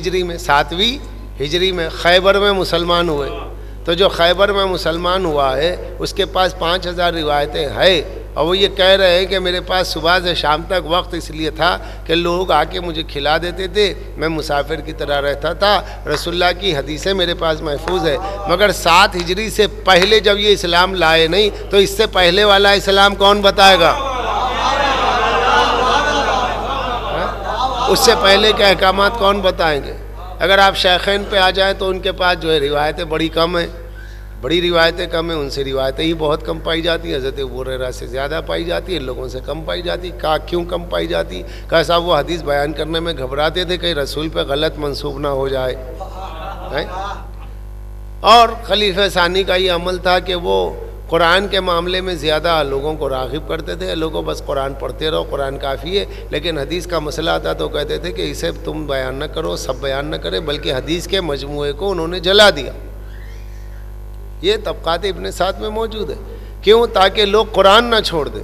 हिजरी में खैबर में मुसलमान हुए। तो जो खैबर में मुसलमान हुआ है उसके पास 5000 रिवायतें हैं, और वो ये कह रहे हैं कि मेरे पास सुबह से शाम तक वक्त इसलिए था कि लोग आके मुझे खिला देते थे, मैं मुसाफिर की तरह रहता था। रसूलुल्लाह की हदीसें मेरे पास महफूज है। मगर 7 हिजरी से पहले जब ये इस्लाम लाए नहीं, तो इससे पहले वाला इस्लाम कौन बताएगा? उससे पहले के अहकामात कौन बताएंगे? अगर आप शेखैन पे आ जाएं तो उनके पास जो है रिवायतें बड़ी कम हैं, बड़ी रिवायतें कम हैं, उनसे रिवायतें ही बहुत कम पाई जाती हैं। हज़रत अबू हुरैरा से ज़्यादा पाई जाती है, लोगों से कम पाई जाती। कहा क्यों कम पाई जाती? कहा साहब वो हदीस बयान करने में घबराते थे कहीं रसूल पे गलत मंसूब ना हो जाए है? और खलीफा सानी का ये अमल था कि वो कुरान के मामले में ज़्यादा लोगों को राग़िब करते थे। लोगों बस कुरान पढ़ते रहो, कुरान काफ़ी है। लेकिन हदीस का मसला आता तो कहते थे कि इसे तुम बयान न करो, सब बयान न करें, बल्कि हदीस के मजमूए को उन्होंने जला दिया। ये तबक़ात इब्न साद में मौजूद है। क्यों? ताकि लोग कुरान ना छोड़ दें,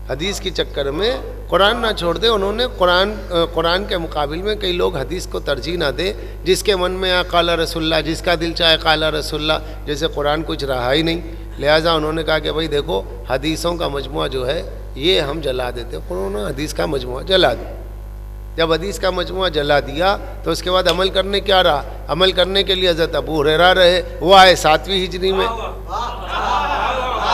हदीस के चक्कर में कुरान ना छोड़ दें। उन्होंने कुरान के मुकाबिल में कई लोग हदीस को तरजीह ना दें, जिसके मन में आ काला रसूलुल्लाह, जिसका दिल चाहे काला रसूलुल्लाह, जैसे कुरान कुछ रहा ही नहीं। लिहाजा उन्होंने कहा कि भाई देखो हदीसों का मजमुआ जो है ये हम जला देते हैं। उन्होंने हदीस का मजमुआ जला दिया। जब हदीस का मजमुआ जला दिया तो उसके बाद अमल करने क्या रहा? अमल करने के लिए हज़रत अबू हुरैरा रहे, वो आए 7वीं हिजरी में।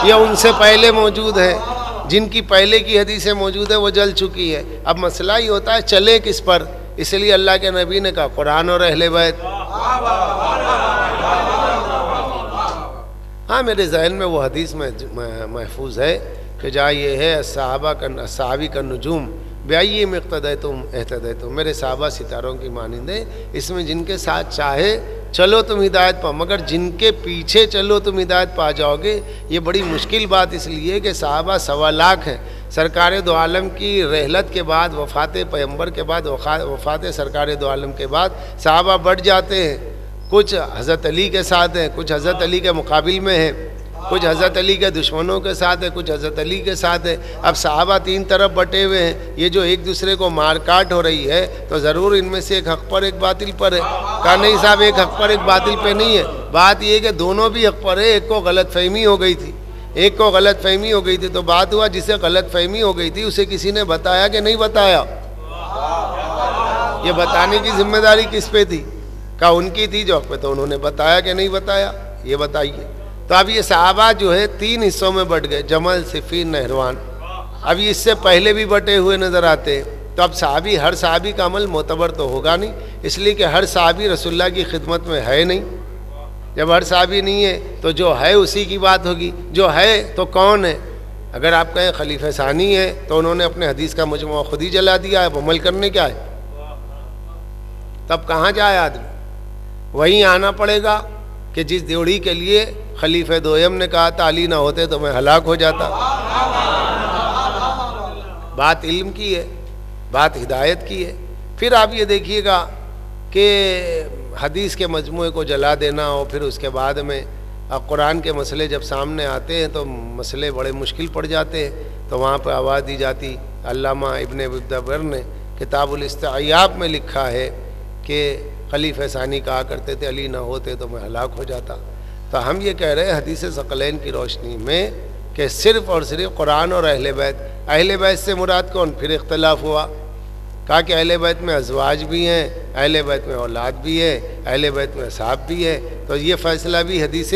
ये उनसे पहले मौजूद है, जिनकी पहले की हदीसें मौजूद है वो जल चुकी है। अब मसला ही होता है चले किस पर, इसलिए अल्लाह के नबी ने कहा कुरान और अहले बैत। हाँ, मेरे जहन में वो हदीस में महफूज है कि जहाँ ये है सहाबी का नजूम ब्याई मक़तदयतुम एहतदयतुम, मेरे साहबा सितारों की मानिंदे, इसमें जिनके साथ चाहे चलो तुम हिदायत पाओ, मगर जिनके पीछे चलो तुम हिदायत पा जाओगे। ये बड़ी मुश्किल बात इसलिए कि साहबा 1.25 लाख हैं। सरकार दो आलम की रहलत के बाद, वफ़ात पैगम्बर के बाद, वफ़ात सरकार दो आलम के बाद साहबा बढ़ जाते हैं। कुछ हज़रत अली के साथ हैं, कुछ हज़रत अली के मुकाबिल में हैं, कुछ हज़रत अली के दुश्मनों के साथ है, कुछ हज़रत अली के साथ है। अब साहबा 3 तरफ बटे हुए हैं। ये जो एक दूसरे को मार काट हो रही है तो ज़रूर इनमें से एक हक़ पर एक बातिल पर है। कहा नहीं साहब, एक हक़ पर एक बातिल पे नहीं है। बात ये कि दोनों भी हक़ पर है। एक को गलत फहमी हो गई थी, एक को गलत फहमी हो गई थी। तो बात हुआ जिसे गलत फहमी हो गई थी उसे किसी ने बताया कि नहीं बताया? ये बताने की जिम्मेदारी किस पे थी? का उनकी थी जो पे, तो उन्होंने बताया कि नहीं बताया? ये बताइए। तो अब ये सहाबा जो है 3 हिस्सों में बट गए, जमल, सिफ़ीन, नहरवान। अब इससे पहले भी बटे हुए नज़र आते हैं। तो अब सहाबी, हर सहाबी का अमल मोतबर तो होगा नहीं, इसलिए कि हर सहाबी रसूलुल्लाह की खिदमत में है नहीं। जब हर सहाबी नहीं है तो जो है उसी की बात होगी। जो है तो कौन है? अगर आप कहें खलीफा सानी है तो उन्होंने अपने हदीस का मजमुआ खुद ही जला दिया है, अमल करने क्या है? तब कहाँ जाए आदमी? वहीं आना पड़ेगा कि जिस ड्योढ़ी के लिए खलीफा दोयम ने कहा था अली ना होते तो मैं हलाक हो जाता। बात इल्म की है, बात हिदायत की है। फिर आप ये देखिएगा कि हदीस के मजमूए को जला देना और फिर उसके बाद में अब कुरान के मसले जब सामने आते हैं तो मसले बड़े मुश्किल पड़ जाते हैं। तो वहाँ पर आवाज़ दी जाती। अल्लामा इब्न अब्दुल ने किताबुल इस्तियाब में लिखा है कि खलीफा सानी कहा करते थे अली ना होते तो मैं हलाक हो जाता। तो हम ये कह रहे हैं हदीस सकलैन की रोशनी में कि सिर्फ़ और सिर्फ कुरान और अहले बैत से मुराद कौन? फिर इख्तलाफ हुआ। कहा कि अहले बैत में अज़वाज भी हैं, अहले बैत में औलाद भी है, अहले बैत में असहाब भी है। तो ये फ़ैसला भी हदीस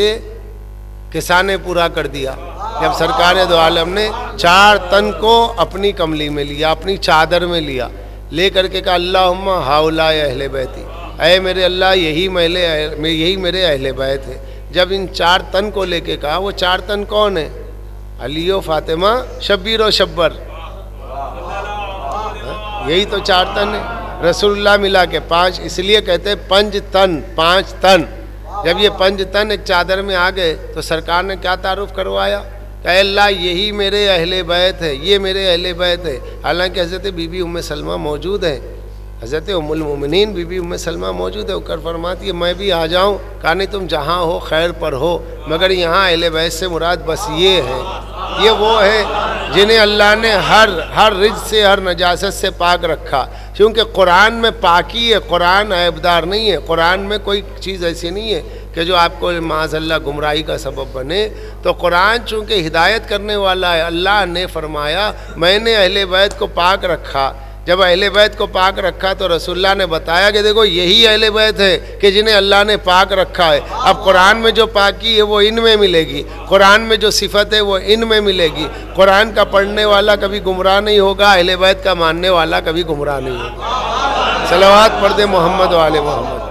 किसा ने पूरा कर दिया जब सरकार दो आलम ने 4 तन को अपनी कमली में लिया, अपनी चादर में लिया, ले करके कहा अल्लाहुम्मा हाउला अहले बैती, ऐ मेरे अल्लाह यही मेरे अहले बैत है। जब इन 4 तन को लेके कहा, वो 4 तन कौन है? अली, फातिमा, शब्बीर और शब्बर, यही तो 4 तन है। रसूलुल्लाह मिला के 5, इसलिए कहते हैं 5 तन, 5 तन। जब ये 5 तन एक चादर में आ गए तो सरकार ने क्या तारुफ करवाया? कहा अल्लाह यही मेरे अहले बैत है, ये मेरे अहले बैत है। हालांकि हज़रत बीबी उम्मे सलमा मौजूद है, हज़रत उम्मुल मोमिनीन बीबी उम्मे सलमा मौजूद है। वो फरमाती है मैं भी आ जाऊँ? कहा नहीं, तुम जहाँ हो खैर पर हो, मगर यहाँ अहले बैत से मुराद बस ये है, ये वो है जिन्हें अल्लाह ने हर रिज से, हर नजासत से पाक रखा। क्योंकि कुरान में पाकी है, कुरान ऐबदार नहीं है। कुरान में कोई चीज़ ऐसी नहीं है कि जो आपको माज़अल्लाह गुमराही का सबब बने। तो कुरान चूँकि हिदायत करने वाला है, अल्लाह ने फरमाया मैंने अहले बैत को पाक रखा। जब अहले बैत को पाक रखा तो रसूलुल्लाह ने बताया कि देखो यही अहले बैत है कि जिन्हें अल्लाह ने पाक रखा है। अब कुरान में जो पाकी है वो इनमें मिलेगी, कुरान में जो सिफत है वो इनमें मिलेगी। कुरान का पढ़ने वाला कभी गुमराह नहीं होगा, अहले बैत का मानने वाला कभी गुमराह नहीं होगा। सलावत पढ़ दे मोहम्मद वाले मोहम्मद।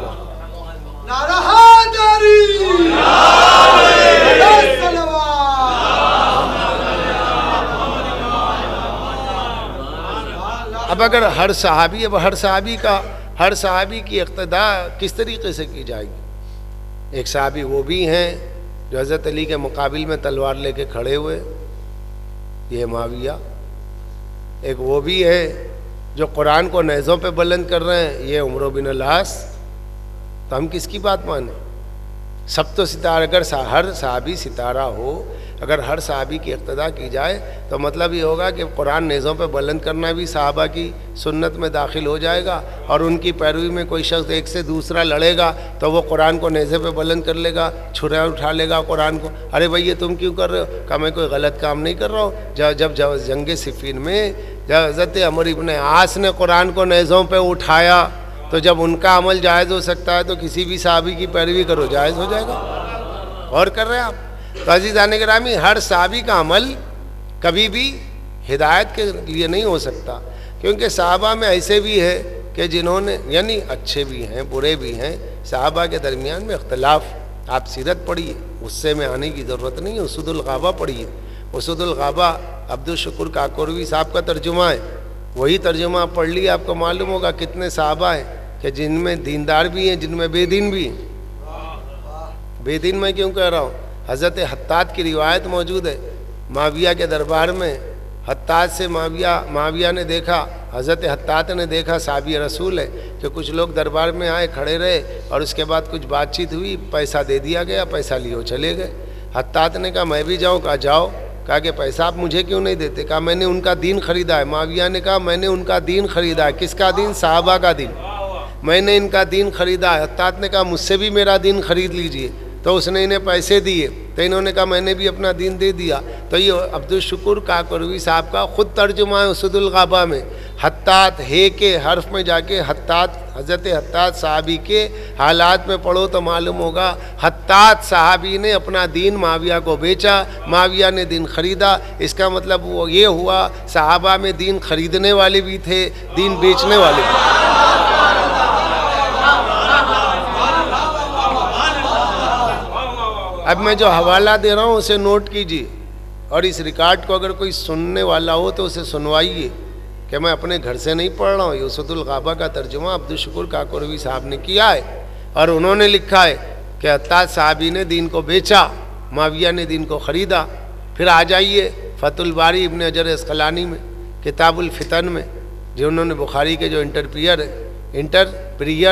अब अगर हर सहाबी की इक़्तिदा किस तरीके से की जाएगी? एक सहाबी वो भी हैं जो हज़रत अली के मुकाबिल में तलवार लेके खड़े हुए, ये मुआविया। एक वो भी है जो कुरान को नेज़ों पे बुलंद कर रहे हैं, ये उमर बिन अल-आस। तो हम किसकी बात माने? सब तो सितारा, अगर हर सहाबी सितारा हो, अगर हर सहाबी की इक़्तिदा की जाए तो मतलब ये होगा कि कुरान नेज़ों पे बुलंद करना भी सहाबा की सुन्नत में दाखिल हो जाएगा। और उनकी पैरवी में कोई शख्स एक से दूसरा लड़ेगा तो वो कुरान को नेज़े पे बुलंद कर लेगा, छुरा उठा लेगा कुरान को। अरे भाई ये तुम क्यों कर रहे हो? क्या मैं कोई गलत काम नहीं कर रहा हूँ? जब जंग सिफ़ीन में जब हज़रत अमर इब्न आस ने कुरान को नेज़ों पर उठाया तो जब उनका अमल जायज़ हो सकता है तो किसी भी सहाबी की पैरवी करो, जायज़ हो जाएगा। और कर रहे हैं आप? तो अज़ीज़ान गिरामी, हर सहाबी का अमल कभी भी हिदायत के लिए नहीं हो सकता, क्योंकि सहाबा में ऐसे भी है कि जिन्होंने, यानी अच्छे भी हैं बुरे भी हैं, सहाबा के दरमियान में इख्तलाफ। आप सीरत पढ़िए, उससे में आने की ज़रूरत नहीं है। उसूदुल गाबा पढ़िए, उसूदुल गाबा अब्दुल शुकुर काकोरवी साहब का तर्जुमा है। वही तर्जुमा आप पढ़ लिए, आपको मालूम होगा कितने साहबा हैं कि जिनमें दीनदार भी हैं, जिनमें बेदीन भी हैं। बेदीन मैं क्यों कह रहा हूँ, हज़रत हत्तात की रिवायत मौजूद है माविया के दरबार में। हत्तात से माविया ने देखा, हज़रत हत्तात ने देखा, साहबी रसूल है, कि कुछ लोग दरबार में आए, खड़े रहे और उसके बाद कुछ बातचीत हुई, पैसा दे दिया गया, पैसा लियो चले गए। हत्तात ने कहा मैं भी जाऊँ, कहा जाओ। कहा कि पैसा आप मुझे क्यों नहीं देते? कहा मैंने उनका दीन खरीदा है। माविया ने कहा मैंने उनका दीन खरीदा है। किसका दीन? साहबा का दीन। मैंने इनका दीन खरीदा है। हत्तात ने कहा मुझसे भी मेरा दीन खरीद लीजिए। तो उसने इन्हें पैसे दिए, तो इन्होंने कहा मैंने भी अपना दीन दे दिया। तो ये अब्दुल शुकुर काकोरवी साहब का खुद तर्जुमा है उसदुल गाबा में। हत्तात हे के हर्फ में जाके हत्तात, हज़रत हत्तात साहबी के हालात में पढ़ो तो मालूम होगा। हत्तात साहबी ने अपना दीन माविया को बेचा, माविया ने दीन खरीदा। इसका मतलब वो ये हुआ साहबा में दीन खरीदने वाले भी थे, दीन बेचने वाले भी थे। अब मैं जो हवाला दे रहा हूँ उसे नोट कीजिए, और इस रिकॉर्ड को अगर कोई सुनने वाला हो तो उसे सुनवाइए कि मैं अपने घर से नहीं पढ़ रहा हूँ। ये उसदुल गाबा का तर्जुमा अब्दुल शुकुर काकोरवी साहब ने किया है, और उन्होंने लिखा है कि हत्तात साहबी ने दीन को बेचा, माविया ने दीन को ख़रीदा। फिर आ जाइए फतुल बारी इब्न हजर अस्क़लानी में, किताबुल फितन में, जो उन्होंने बुखारी के जो इंटरप्रियर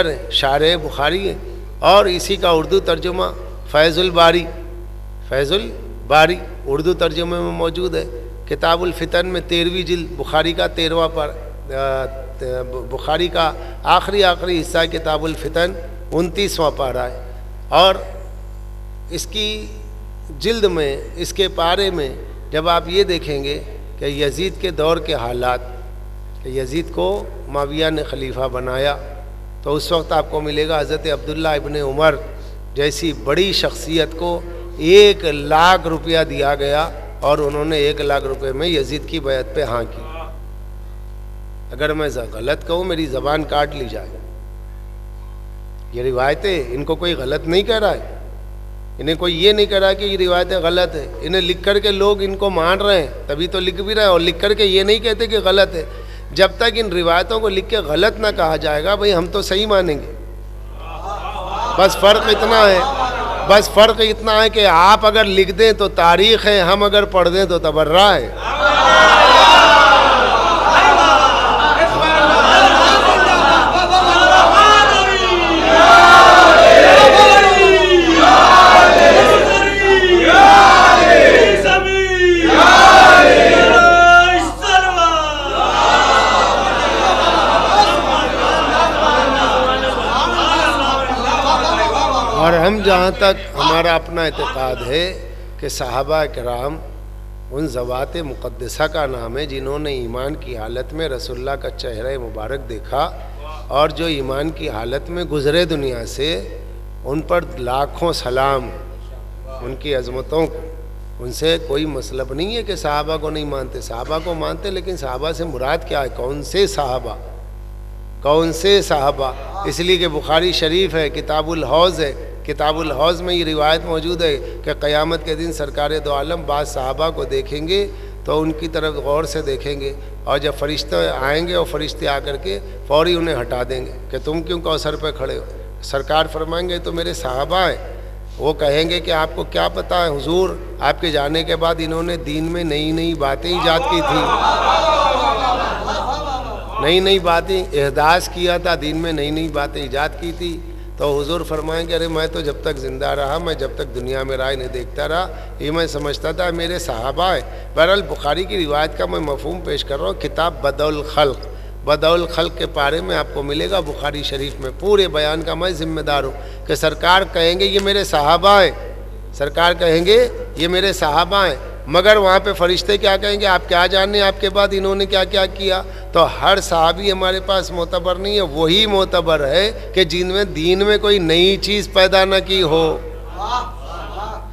है, शारह बुखारी है, और इसी का उर्दू तर्जुमा फैज़ुल बारी उर्दू तर्जुमे में मौजूद है। किताबुल फितन में 13वीं जिल्द, बुखारी का 13वां पर, बुखारी का आखिरी हिस्सा किताबुल फितन 29वां पारा है। और इसकी जिल्द में, इसके पारे में जब आप ये देखेंगे कि यजीद के दौर के हालात, कि यजीद को माविया ने खलीफा बनाया, तो उस वक्त आपको मिलेगा हज़रत अब्दुल्ला इब्न उमर जैसी बड़ी शख्सियत को 1 लाख रुपया दिया गया, और उन्होंने 1 लाख रुपए में यजीद की बैत पे हाँ की। अगर मैं गलत कहूँ मेरी ज़बान काट ली जाए। ये रिवायतें, इनको कोई गलत नहीं कह रहा है, इन्हें कोई ये नहीं कह रहा कि ये रिवायतें गलत है। इन्हें लिख कर के लोग इनको मान रहे हैं, तभी तो लिख भी रहे हैं, और लिख कर के ये नहीं कहते कि गलत है। जब तक इन रिवायतों को लिख के गलत ना कहा जाएगा, भाई हम तो सही मानेंगे। बस फ़र्क इतना है कि आप अगर लिख दें तो तारीख़ है, हम अगर पढ़ दें तो तबर्रा है। और हम जहाँ तक हमारा अपना एतक़ाद है कि सहाबा किराम उन ज़वात मुक़द्दसा का नाम है जिन्होंने ईमान की हालत में रसूलुल्लाह का चेहरा मुबारक देखा, और जो ईमान की हालत में गुज़रे दुनिया से, उन पर लाखों सलाम, उनकी अज़मतों को। उनसे कोई मतलब नहीं है कि सहाबा को नहीं मानते, सहाबा को मानते, लेकिन सहाबा से मुराद क्या है? कौन से सहाबा? इसलिए कि बुखारी शरीफ है, किताबुल हौज़ है, किताबुल हौज़ में ये रिवायत मौजूद है कि क़यामत के दिन सरकार दो आलम बाद सहाबा को देखेंगे तो उनकी तरफ गौर से देखेंगे, और जब फरिश्ते आएंगे और फरिश्ते आकर के फ़ौरी उन्हें हटा देंगे कि तुम क्यों कौसर पे खड़े हो। सरकार फरमाएंगे तो मेरे सहाबा हैं। वो कहेंगे कि आपको क्या पता है हुजूर, आपके जाने के बाद इन्होंने दीन में नई नई बातें ईजाद की थी, नई नई बातें एहदास किया था, दीन में नई नई बातें ईजाद की थी। तो हुजूर फरमाएंगे अरे मैं तो जब तक ज़िंदा रहा, मैं जब तक दुनिया में रहा इन्हें देखता रहा, ये मैं समझता था मेरे सहाबा है। बहरहाल बुखारी की रिवायत का मैं मफ़हूम पेश कर रहा हूँ। किताब बदौल खल्क़ के पारे में आपको मिलेगा बुखारी शरीफ में। पूरे बयान का मैं ज़िम्मेदार हूँ कि सरकार कहेंगे ये मेरे सहाबा हैं, सरकार कहेंगे ये मेरे सहाबा हैं, मगर वहाँ पे फरिश्ते क्या कहेंगे? आप क्या जाने आपके बाद इन्होंने क्या क्या किया। तो हर सहाबी हमारे पास मोतबर नहीं है, वही मोतबर है कि जिनमें दीन में कोई नई चीज़ पैदा न की हो।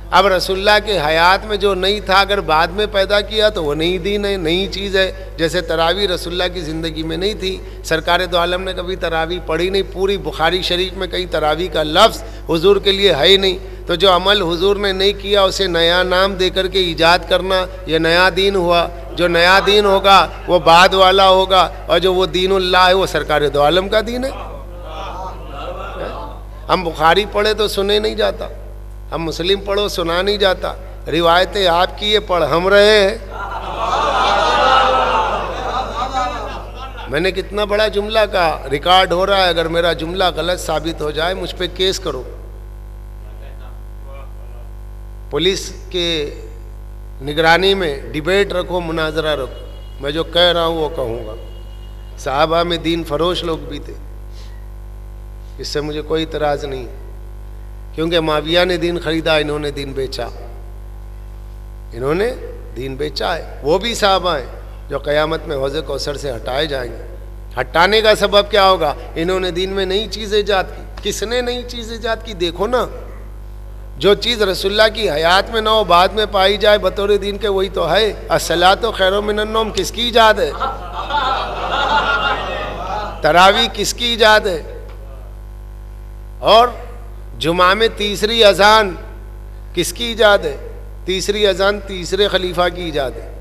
अब रसूलुल्लाह के हयात में जो नहीं था अगर बाद में पैदा किया तो वो नई दीन है, नई चीज़ है। जैसे तरावी रसूलुल्लाह की ज़िंदगी में नहीं थी, सरकार दो आलम ने कभी तरावी पढ़ी नहीं, पूरी बुखारी शरीफ में कहीं तरावी का लफ्ज़ हुजूर के लिए है ही नहीं। तो जो अमल हुजूर ने नहीं किया उसे नया नाम दे करके ईजाद करना, यह नया दीन हुआ। जो नया दीन होगा वो बाद वाला होगा, और जो वो दीनुल्लाह है वो सरकार दो आलम का दीन है। हम बुखारी पढ़े तो सुने नहीं जाता, हम मुस्लिम पढ़ो सुना नहीं जाता, रिवायतें आपकी ये पढ़ हम रहे हैं। मैंने कितना बड़ा जुमला कहा, रिकॉर्ड हो रहा है, अगर मेरा जुमला गलत साबित हो जाए मुझ पे केस करो, पुलिस के निगरानी में डिबेट रखो, मुनाजरा रखो, मैं जो कह रहा हूँ वो कहूँगा। साहबा में दीन फरोश लोग भी थे, इससे मुझे कोई इतराज़ नहीं, क्योंकि माविया ने दीन खरीदा, इन्होंने दीन बेचा, इन्होंने दीन बेचा है। वो भी साहबा हैं जो क़यामत में हौज़े कौसर से हटाए जाएंगे। हटाने का सबब क्या होगा? इन्होंने दीन में नई चीज़ ईजाद की। किसने नई चीज़ ईजाद की? देखो ना, जो चीज़ रसूलुल्लाह की हयात में ना हो बाद में पाई जाए बतौर दीन के, वही तो है। अस्सलातु खैरुम मिनन नौम किसकी ईजाद है? तरावी किसकी ईजाद है? और जुमा में तीसरी अजान किसकी ईजाद है? तीसरी अजान तीसरे खलीफा की ईजाद है,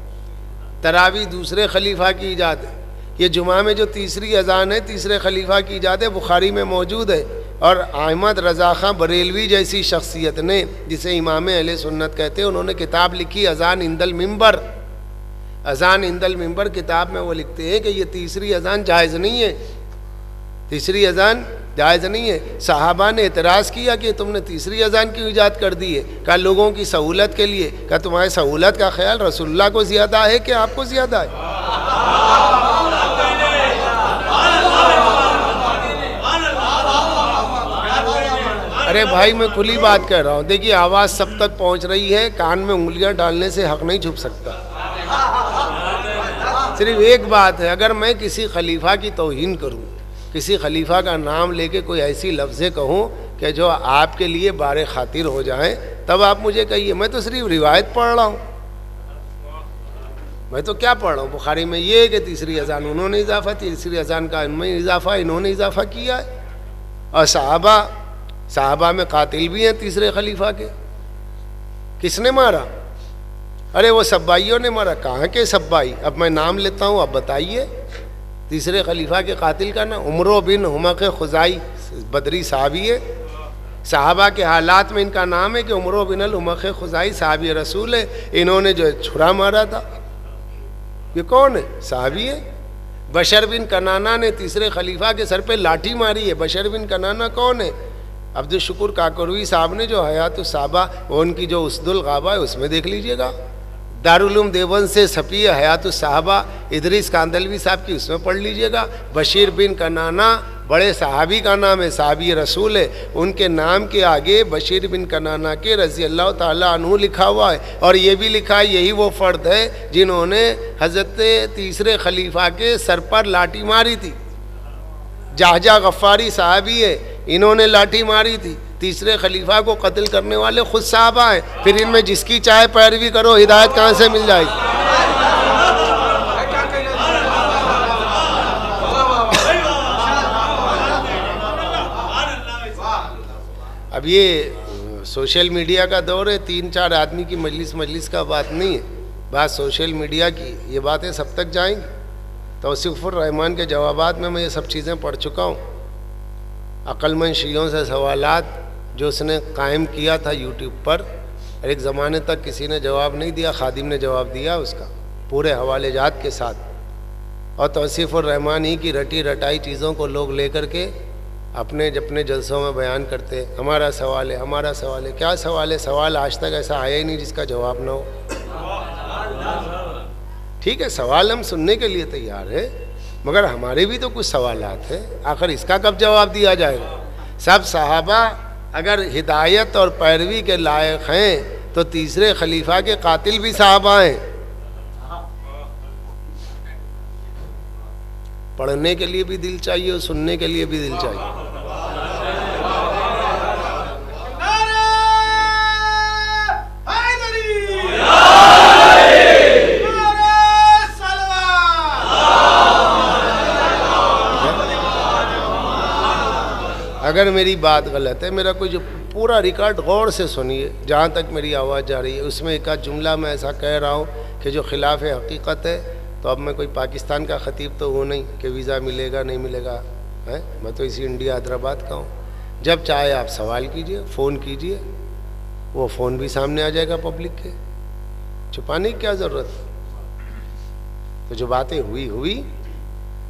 तरावी दूसरे खलीफा की ईजाद है। ये जुमा में जो तीसरी अजान है तीसरे खलीफा की ईजाद है, बुखारी में मौजूद है। और अहमद रज़ा खां बरेलवी जैसी शख्सियत ने, जिसे इमाम अहले सुन्नत कहते हैं, उन्होंने किताब लिखी अजान इंदल मिंबर। अजान इंदल मिंबर किताब में वो लिखते हैं कि ये तीसरी अजान जायज़ नहीं है, तीसरी अजान जायज़ नहीं है। सहाबा ने एतराज़ किया कि तुमने तीसरी अजान क्यों ईजाद कर दी है? कहा लोगों की सहूलत के लिए। कहा तुम्हारी सहूलत का ख्याल रसूलुल्लाह को ज़्यादा है कि आपको ज़्यादा है? अरे भाई मैं खुली बात कर रहा हूँ, देखिए आवाज़ सब तक पहुँच रही है, कान में उंगलियाँ डालने से हक नहीं छुप सकता। सिर्फ एक बात है, अगर मैं किसी खलीफा की तौहीन करूँ, किसी खलीफा का नाम लेके कोई ऐसी लफ्ज़ें कहूँ कि जो आपके लिए बारे खातिर हो जाएं, तब आप मुझे कहिए। मैं तो सिर्फ रिवायत पढ़ रहा हूँ, मैं तो क्या पढ़ रहा हूँ? बुखारी में ये है कि तीसरी अजान उन्होंने इजाफा, तीसरी अजान का इनमें इजाफा, इन्होंने इजाफा किया है। और साहबा में कातिल भी हैं तीसरे खलीफा के। किसने मारा? अरे वो सब्बाइयों ने मारा। कहाँ के सब्बाई? अब मैं नाम लेता हूँ, अब बताइए। तीसरे खलीफा के कातिल का नाम उमरो बिन हुमक खुजाई, बदरी साहबी है। साहबा के हालात में इनका नाम है कि उमरो बिन हुमक खुजाई साहबी रसूल है। इन्होंने जो छुरा मारा था, ये कौन है? साहबी है। बशर बिन कनाना ने तीसरे खलीफा के सर पे लाठी मारी है। बशर बिन कनाना कौन है? अब्दुल शुकुर काकरवी साहब ने जो हयातुस साहबा, वो उनकी जो उसदुल गाबा है उसमें देख लीजिएगा। दारुल उलूम देवबंद से छपी है हयातुस साहबा, इदरीस कांदलवी साहब की, उसमें पढ़ लीजिएगा। बशीर बिन कनाना बड़े सहाबी का नाम है, सहाबी रसूल है। उनके नाम के आगे बशीर बिन कनाना के रज़ी अल्लाह ताला अन्हु लिखा हुआ है। और ये भी लिखा है यही वो फ़र्द है जिन्होंने हज़रत तीसरे खलीफा के सर पर लाठी मारी थी। जहजा गफ़ारी साहबी है, इन्होंने लाठी मारी थी। तीसरे खलीफा को कत्ल करने वाले खुद साहबा हैं। फिर इनमें जिसकी चाहे पैरवी करो, हिदायत कहाँ से मिल जाएगी? अब ये सोशल मीडिया का दौर है, 3-4 आदमी की मजलिस का बात नहीं है, बात सोशल मीडिया की। ये बातें सब तक जाएंगी। तौसीफ़ुर रहमान के जवाबात में मैं ये सब चीज़ें पढ़ चुका हूँ। अक्लमंद शियों से सवालात जो उसने कायम किया था यूट्यूब पर, और एक ज़माने तक किसी ने जवाब नहीं दिया, खादिम ने जवाब दिया उसका पूरे हवाले जात के साथ। और तौसीफ़ुर रहमान ही की रटी रटाई चीज़ों को लोग लेकर के अपने जलसों में बयान करते हैं। हमारा सवाल है, हमारा सवाल है। क्या सवाल है? सवाल आज तक ऐसा आया ही नहीं जिसका जवाब ना हो। ठीक है, सवाल हम सुनने के लिए तैयार है, मगर हमारे भी तो कुछ सवालात हैं। आखिर इसका कब जवाब दिया जाएगा? सब सहाबा अगर हिदायत और पैरवी के लायक हैं तो तीसरे खलीफा के कातिल भी साहबा हैं। पढ़ने के लिए भी दिल चाहिए और सुनने के लिए भी दिल चाहिए। अगर मेरी बात गलत है, मेरा कोई जो पूरा रिकॉर्ड गौर से सुनिए, जहाँ तक मेरी आवाज़ जा रही है उसमें एक आध जुमला मैं ऐसा कह रहा हूँ कि जो खिलाफ हकीकत है, तो अब मैं कोई पाकिस्तान का ख़तीब तो हूँ नहीं कि वीज़ा मिलेगा नहीं मिलेगा है। मैं तो इसी इंडिया हैदराबाद का हूँ। जब चाहे आप सवाल कीजिए, फ़ोन कीजिए, वो फ़ोन भी सामने आ जाएगा पब्लिक के, छुपाने की क्या ज़रूरत है। तो जो बातें हुई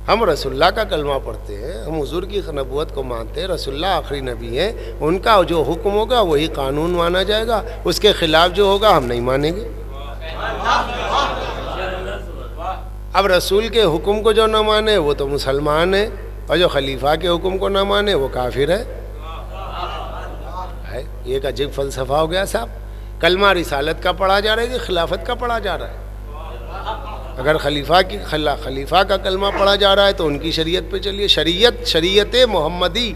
हम रसूलुल्लाह का कलमा पढ़ते हैं, हम हुजूर की नबूवत को मानते हैं, रसूलुल्लाह आखिरी नबी हैं, उनका जो हुक्म होगा वही कानून माना जाएगा, उसके खिलाफ जो होगा हम नहीं मानेंगे। अब रसूल के हुक्म को जो ना माने वो तो मुसलमान है, और जो खलीफा के हुक्म को ना माने वो काफिर है। ये एक अजीब फलसफा हो गया साहब। कलमा रिसालत का पढ़ा जा रहा है कि खिलाफत का पढ़ा जा रहा है? अगर खलीफा का कलमा पढ़ा जा रहा है तो उनकी शरीयत पे चलिए। शरीयत मोहम्मदी,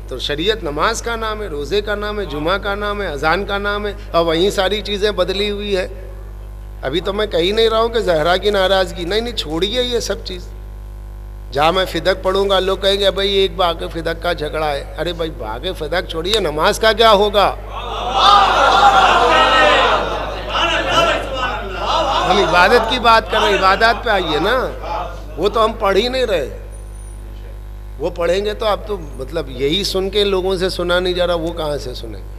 तो शरीयत नमाज का नाम है, रोज़े का नाम है, जुमा का नाम है, अजान का नाम है, और वहीं सारी चीज़ें बदली हुई है। अभी तो मैं कही नहीं रहा हूँ कि जहरा की नाराज़गी, नहीं छोड़िए ये सब चीज़। जहाँ मैं फिदक पढ़ूंगा लोग कहेंगे भाई एक बाग फिदक का झगड़ा है। अरे भाई बाग फिदक छोड़िए, नमाज का क्या होगा? हम इबादत की बात कर रहे हैं, इबादत पे आइए ना। वो तो हम पढ़ ही नहीं रहे, वो पढ़ेंगे तो आप तो मतलब यही सुन के लोगों से सुना नहीं जा रहा, वो कहाँ से सुनेंगे?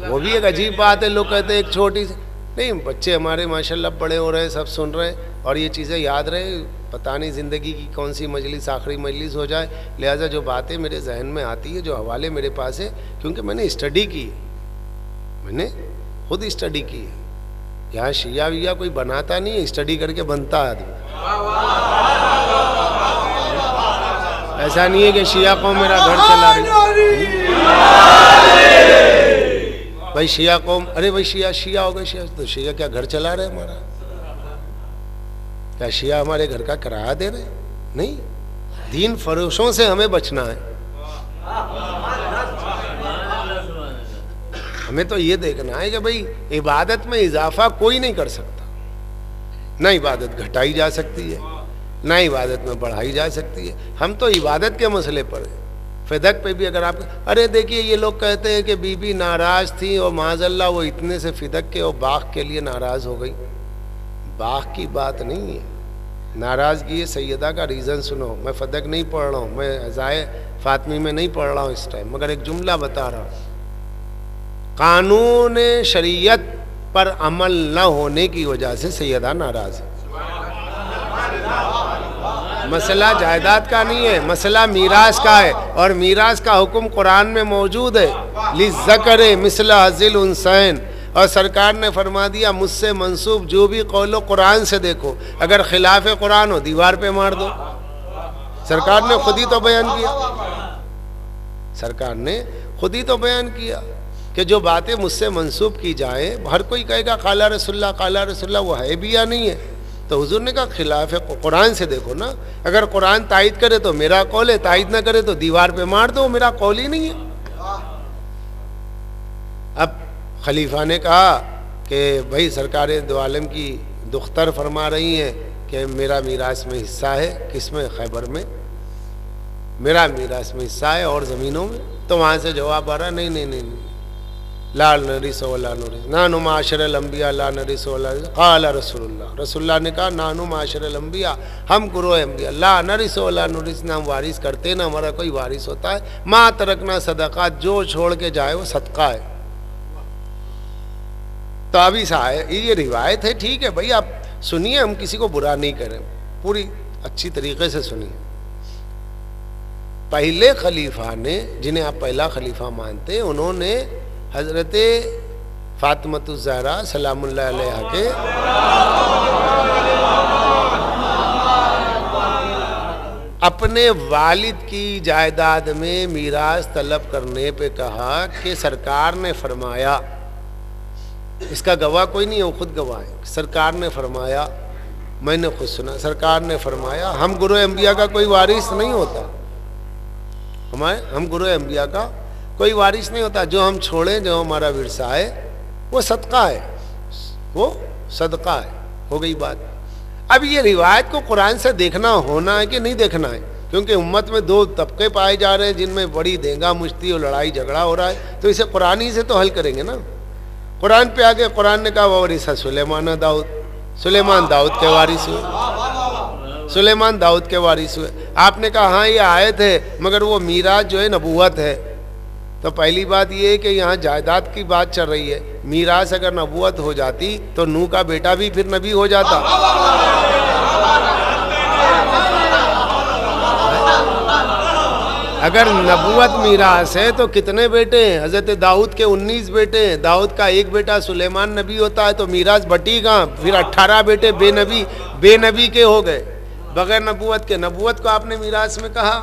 वो भी एक अजीब बात है। लोग कहते हैं एक छोटी सी, नहीं बच्चे हमारे माशाल्लाह बड़े हो रहे हैं, सब सुन रहे हैं और ये चीज़ें याद रहे। पता नहीं ज़िंदगी की कौन सी मजलिस आखिरी मजलिस हो जाए, लिहाजा जो बातें मेरे जहन में आती है, जो हवाले मेरे पास है, क्योंकि मैंने स्टडी की, मैंने खुद स्टडी की है। यहाँ शिया विया कोई बनाता नहीं है, स्टडी करके बनता आदमी। ऐसा नहीं है कि शिया कौम मेरा घर चला रही भाई। शिया कौम, अरे भाई शिया हो गए, शिया तो शिया क्या घर चला रहे हमारा? क्या शिया हमारे घर का किराया दे रहे? नहीं, दीन फरोशों से हमें बचना है। हमें तो ये देखना है कि भाई इबादत में इजाफा कोई नहीं कर सकता, ना इबादत घटाई जा सकती है, ना इबादत में बढ़ाई जा सकती है। हम तो इबादत के मसले पर हैं। फिदक पे भी अगर आप, अरे देखिए ये लोग कहते हैं कि बीबी नाराज़ थी और माज़अल्लाह वो इतने से फिदक के और बाग के लिए नाराज़ हो गई। बाग की बात नहीं है, नाराज़गी है सैयदा का रीज़न सुनो। मैं फिदक नहीं पढ़ रहा हूँ, मैं अज़ाए फ़ातिमी में नहीं पढ़ रहा हूँ इस टाइम, मगर एक जुमला बता रहा हूँ। कानून शरीयत पर अमल न होने की वजह से सैयदा नाराज़ है। मसला जायदाद का नहीं है, मसला मीरास का है, और मीरास का हुक्म कुरान में मौजूद है, लिज़्ज़करि मिस्ल हज़्ज़िल उन्सैन। और सरकार ने फरमा दिया मुझसे मंसूब जो भी कौलो कुरान से देखो, अगर खिलाफ कुरान हो दीवार पे मार दो। सरकार ने खुद ही तो बयान किया, सरकार ने खुद ही तो बयान किया कि जो बातें मुझसे मंसूब की जाए, हर कोई कहेगा काला रसूलुल्लाह, वो है भी या नहीं है? तो हुजूर ने कहा खिलाफ कुरान से देखो ना। अगर कुरान तायद करे तो मेरा कौल है, तायद ना करे तो दीवार पे मार दो, मेरा कौल ही नहीं है। अब खलीफा ने कहा कि भाई सरकार दो आलम की दुख्तर फरमा रही हैं कि मेरा मीरास में हिस्सा है। किस में? खैबर में मेरा मीरास में हिस्सा है और ज़मीनों में। तो वहाँ से जवाब आ रहा नहीं, ला नरिस वला नुरिस, नानु माशरल अंबिया ला नरिस वला, क़ाल रसूलुल्लाह ने कहा नानु माशरल अंबिया, हम गुरोह अंबिया, ला नरिस वला नुरिस, ना हम वारिस करते ना हमारा कोई वारिस होता है। मा तरकना सदका, जो छोड़ के जाए वो सदका है। तो अभी ये रिवायत है, ठीक है भाई आप सुनिए, हम किसी को बुरा नहीं करें, पूरी अच्छी तरीके से सुनिए। पहले खलीफा ने, जिन्हें आप पहला खलीफा मानते, उन्होंने हजरत फातिमतुज़ ज़हरा सलामुल्लाह अलैहा के अपने वालिद की जायदाद में मीरास तलब करने पे कहा कि सरकार ने फरमाया, इसका गवाह कोई नहीं है, वो खुद गवाह है, सरकार ने फरमाया, मैंने खुद सुना, सरकार ने फरमाया हम गुरोह अंबिया का कोई वारिस नहीं होता, हम गुरोह अंबिया का कोई वारिस नहीं होता, जो हम छोड़ें, जो हमारा विरसा है वो सदका है, वो सदका है। हो गई बात। अब ये रिवायत को कुरान से देखना होना है कि नहीं देखना है? क्योंकि उम्मत में दो तबके पाए जा रहे हैं जिनमें बड़ी देंगा मुश्ती और लड़ाई झगड़ा हो रहा है, तो इसे कुरान ही से तो हल करेंगे ना। कुरान पे आगे कुरान ने कहा वरिसा सुलेमान दाऊद, सुलेमान दाऊद के वारिस हुए, सुलेमान दाऊद के वारिस हुए। आपने कहा हाँ ये आयत है, मगर वो मीराज जो है नबूवत है। तो पहली बात ये है कि यहाँ जायदाद की बात चल रही है। मीरास अगर नबूवत हो जाती तो नूह का बेटा भी फिर नबी हो जाता। अगर नबूवत मीरास है तो कितने बेटे हैं? हजरत दाऊद के 19 बेटे हैं। दाऊद का एक बेटा सुलेमान नबी होता है तो मीरास बटी कहाँ? फिर 18 बेटे बेनबी के हो गए, बगैर नबूवत के। नबूवत को आपने मीरास में कहा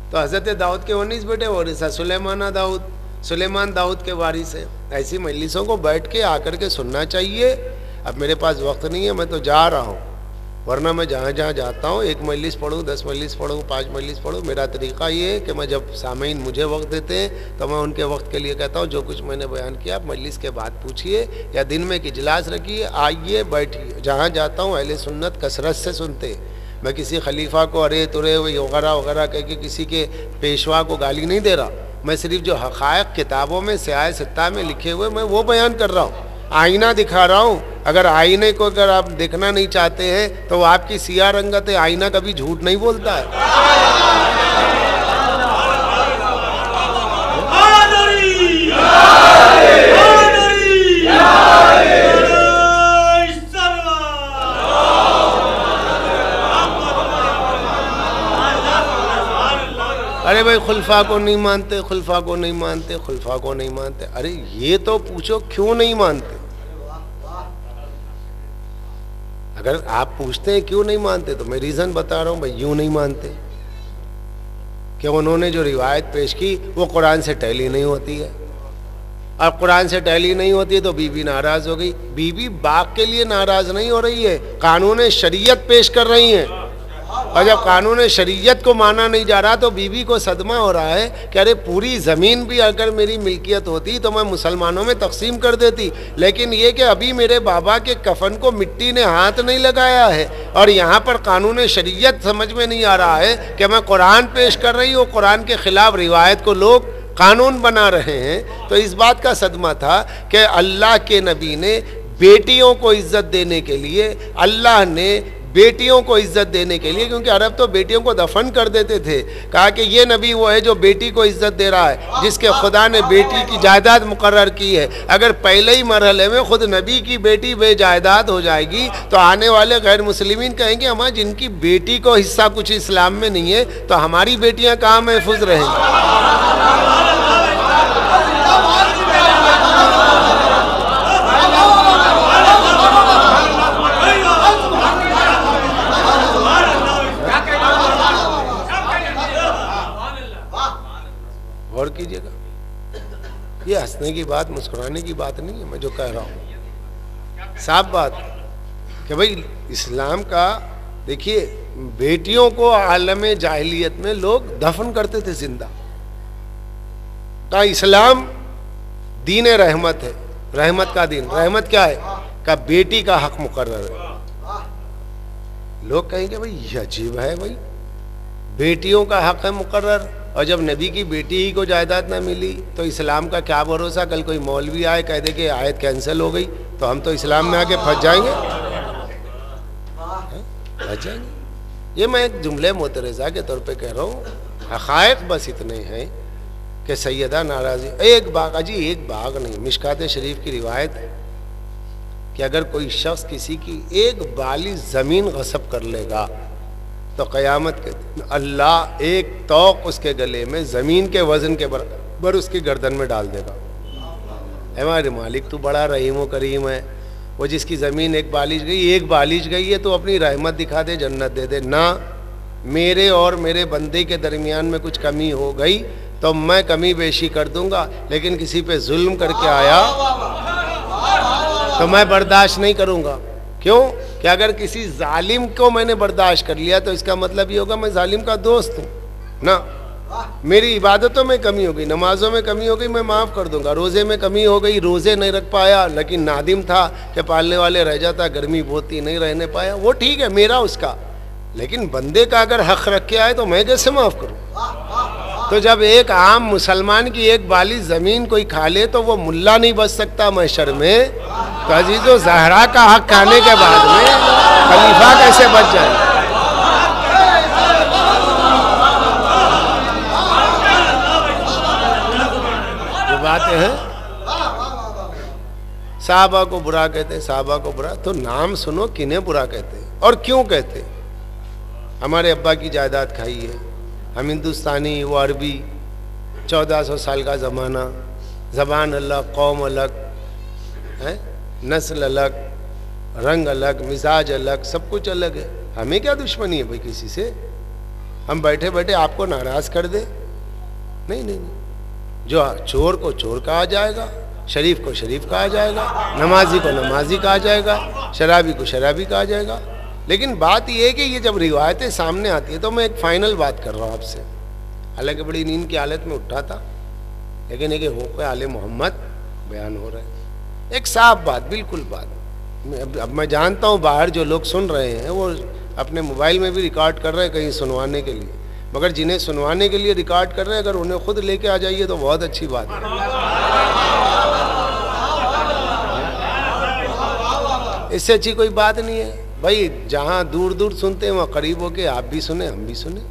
तो हजरत दाऊद के 19 बेटे वारिस सुलेमान दाऊद, सुलेमान दाऊद के वारिस है। ऐसी मजलिसों को बैठ के आकर के सुनना चाहिए। अब मेरे पास वक्त नहीं है, मैं तो जा रहा हूँ, वरना मैं जहाँ जहाँ जाता हूँ 1 मजलिस पढ़ूँ, 10 मजलिस पढ़ूँ, 5 मजलिस पढ़ूँ। मेरा तरीक़ा ये है कि मैं जब सामीन मुझे वक्त देते हैं तो मैं उनके वक्त के लिए कहता हूँ जो कुछ मैंने बयान किया आप मजलिस के बाद पूछिए या दिन में एक इजलास रखिए, आइए बैठिए। जहाँ जाता हूँ अहले सुन्नत कसरत से सुनते। मैं किसी खलीफा को अरे तुरे वगैरह वगैरह कह के किसी के पेशवा को गाली नहीं दे रहा। मैं सिर्फ जो हक़ाइक़ किताबों में स्याह सित्ता में लिखे हुए मैं वो बयान कर रहा हूँ, आईना दिखा रहा हूँ। अगर आईने को अगर आप देखना नहीं चाहते हैं तो आपकी सियाह रंगत है, आईना कभी झूठ नहीं बोलता है। अरे भाई खुलफा को नहीं मानते, खुलफा को नहीं मानते, खुलफा को नहीं मानते। अरे ये तो पूछो क्यों नहीं मानते। अगर आप पूछते हैं क्यों नहीं मानते तो मैं रीज़न बता रहा हूँ भाई, यूँ नहीं मानते कि उन्होंने जो रिवायत पेश की वो कुरान से टैली नहीं होती है। और कुरान से टैली नहीं होती है तो बीबी नाराज़ हो गई। बीबी बाग के लिए नाराज़ नहीं हो रही है, कानून शरीयत पेश कर रही हैं। और जब कानून शरीयत को माना नहीं जा रहा तो बीवी को सदमा हो रहा है कि अरे पूरी ज़मीन भी अगर मेरी मिल्कियत होती तो मैं मुसलमानों में तकसीम कर देती, लेकिन ये कि अभी मेरे बाबा के कफन को मिट्टी ने हाथ नहीं लगाया है और यहाँ पर कानून शरीयत समझ में नहीं आ रहा है कि मैं कुरान पेश कर रही हूँ, कुरान के ख़िलाफ़ रिवायत को लोग कानून बना रहे हैं। तो इस बात का सदमा था कि अल्लाह के नबी ने बेटियों को इज़्ज़त देने के लिए, अल्लाह ने बेटियों को इज्जत देने के लिए, क्योंकि अरब तो बेटियों को दफन कर देते थे, कहा कि ये नबी वो है जो बेटी को इज्जत दे रहा है, जिसके खुदा ने बेटी की जायदाद मुकर्रर की है। अगर पहले ही मरहले में खुद नबी की बेटी बेजायदाद हो जाएगी तो आने वाले गैर मुस्लिमीन कहेंगे हमारे जिनकी बेटी को हिस्सा कुछ इस्लाम में नहीं है तो हमारी बेटियां कहाँ महफूज रहेंगी। और कीजिएगा, ये हंसने की बात मुस्कुराने की बात नहीं है। मैं जो कह रहा हूँ साफ बात कि भाई इस्लाम का देखिए, बेटियों को आलम जाहिलियत में लोग दफन करते थे जिंदा। का इस्लाम दीन रहमत है, रहमत का दीन। रहमत क्या है? का बेटी का हक मुकर्रर है। लोग कहेंगे भाई ये अजीब है, भाई बेटियों का हक है मुकर्रर, और जब नबी की बेटी ही को जायदाद ना मिली तो इस्लाम का क्या भरोसा? कल कोई मौलवी आए कह दे कि आयत कैंसिल हो गई तो हम तो इस्लाम में आके फंस जाएंगे, फंस जाएंगे। ये मैं एक जुमले मोतरज़ा के तौर पे कह रहा हूँ। हक़ाइक़ बस इतने हैं कि सैयदा नाराज़ी एक बाग, अजी एक बाग नहीं, मिशकात शरीफ की रिवायत है कि अगर कोई शख्स किसी की एक बाली ज़मीन गस्ब कर लेगा तो क़यामत के दिन अल्लाह एक तौक उसके गले में ज़मीन के वज़न के बराबर उसकी गर्दन में डाल देगा। हमारे मालिक तो बड़ा रहीम व करीम है, वो जिसकी ज़मीन एक बालिश गई है तो अपनी रहमत दिखा दे, जन्नत दे दे। ना, मेरे और मेरे बंदे के दरमियान में कुछ कमी हो गई तो मैं कमी बेशी कर दूंगा, लेकिन किसी पे जुल्म करके आया तो मैं बर्दाश्त नहीं करूंगा। क्यों? कि अगर किसी जालिम को मैंने बर्दाश्त कर लिया तो इसका मतलब ये होगा मैं जालिम का दोस्त हूँ ना। मेरी इबादतों में कमी हो गई, नमाजों में कमी हो गई, मैं माफ़ कर दूंगा। रोज़े में कमी हो गई, रोज़े नहीं रख पाया, लेकिन नादिम था कि पालने वाले रह जाता, गर्मी बहुत थी नहीं रहने पाया, वो ठीक है मेरा उसका, लेकिन बंदे का अगर हक रख के आए तो मैं कैसे माफ करूं? तो जब एक आम मुसलमान की एक बाली जमीन कोई खा ले तो वो मुल्ला नहीं बच सकता महशर में, तो अजीजो ज़हरा का हक खाने के बाद में खलीफा कैसे बच जाए? ये बातें हैं। साहबा को बुरा कहते, साहबा को बुरा, तो नाम सुनो किन्हें बुरा कहते और क्यों कहते? हमारे अब्बा की जायदाद खाई है, हम हिंदुस्तानी, वो अरबी, 1400 साल का ज़माना, ज़बान अलग, कौम अलग है, नस्ल अलग, रंग अलग, मिजाज अलग, सब कुछ अलग है। हमें क्या दुश्मनी है भाई किसी से? हम बैठे बैठे आपको नाराज़ कर दे? नहीं नहीं नहीं। जो चोर को चोर कहा जाएगा, शरीफ को शरीफ कहा जाएगा, नमाजी को नमाजी कहा जाएगा, शराबी को शराबी कहा जाएगा। लेकिन बात यह है कि ये जब रिवायतें सामने आती है तो मैं एक फाइनल बात कर रहा हूँ आपसे, हालांकि बड़ी नींद की हालत में उठा था, लेकिन एक हुक्म आले मोहम्मद बयान हो रहा है, एक साफ बात, बिल्कुल बात। अब मैं जानता हूँ बाहर जो लोग सुन रहे हैं वो अपने मोबाइल में भी रिकॉर्ड कर रहे हैं कहीं सुनवाने के लिए, मगर जिन्हें सुनवाने के लिए रिकॉर्ड कर रहे हैं अगर उन्हें खुद लेके आ जाइए तो बहुत अच्छी बात है। इससे अच्छी कोई बात नहीं है भाई। जहाँ दूर दूर सुनते हैं वहाँ करीब होके आप भी सुने, हम भी सुने।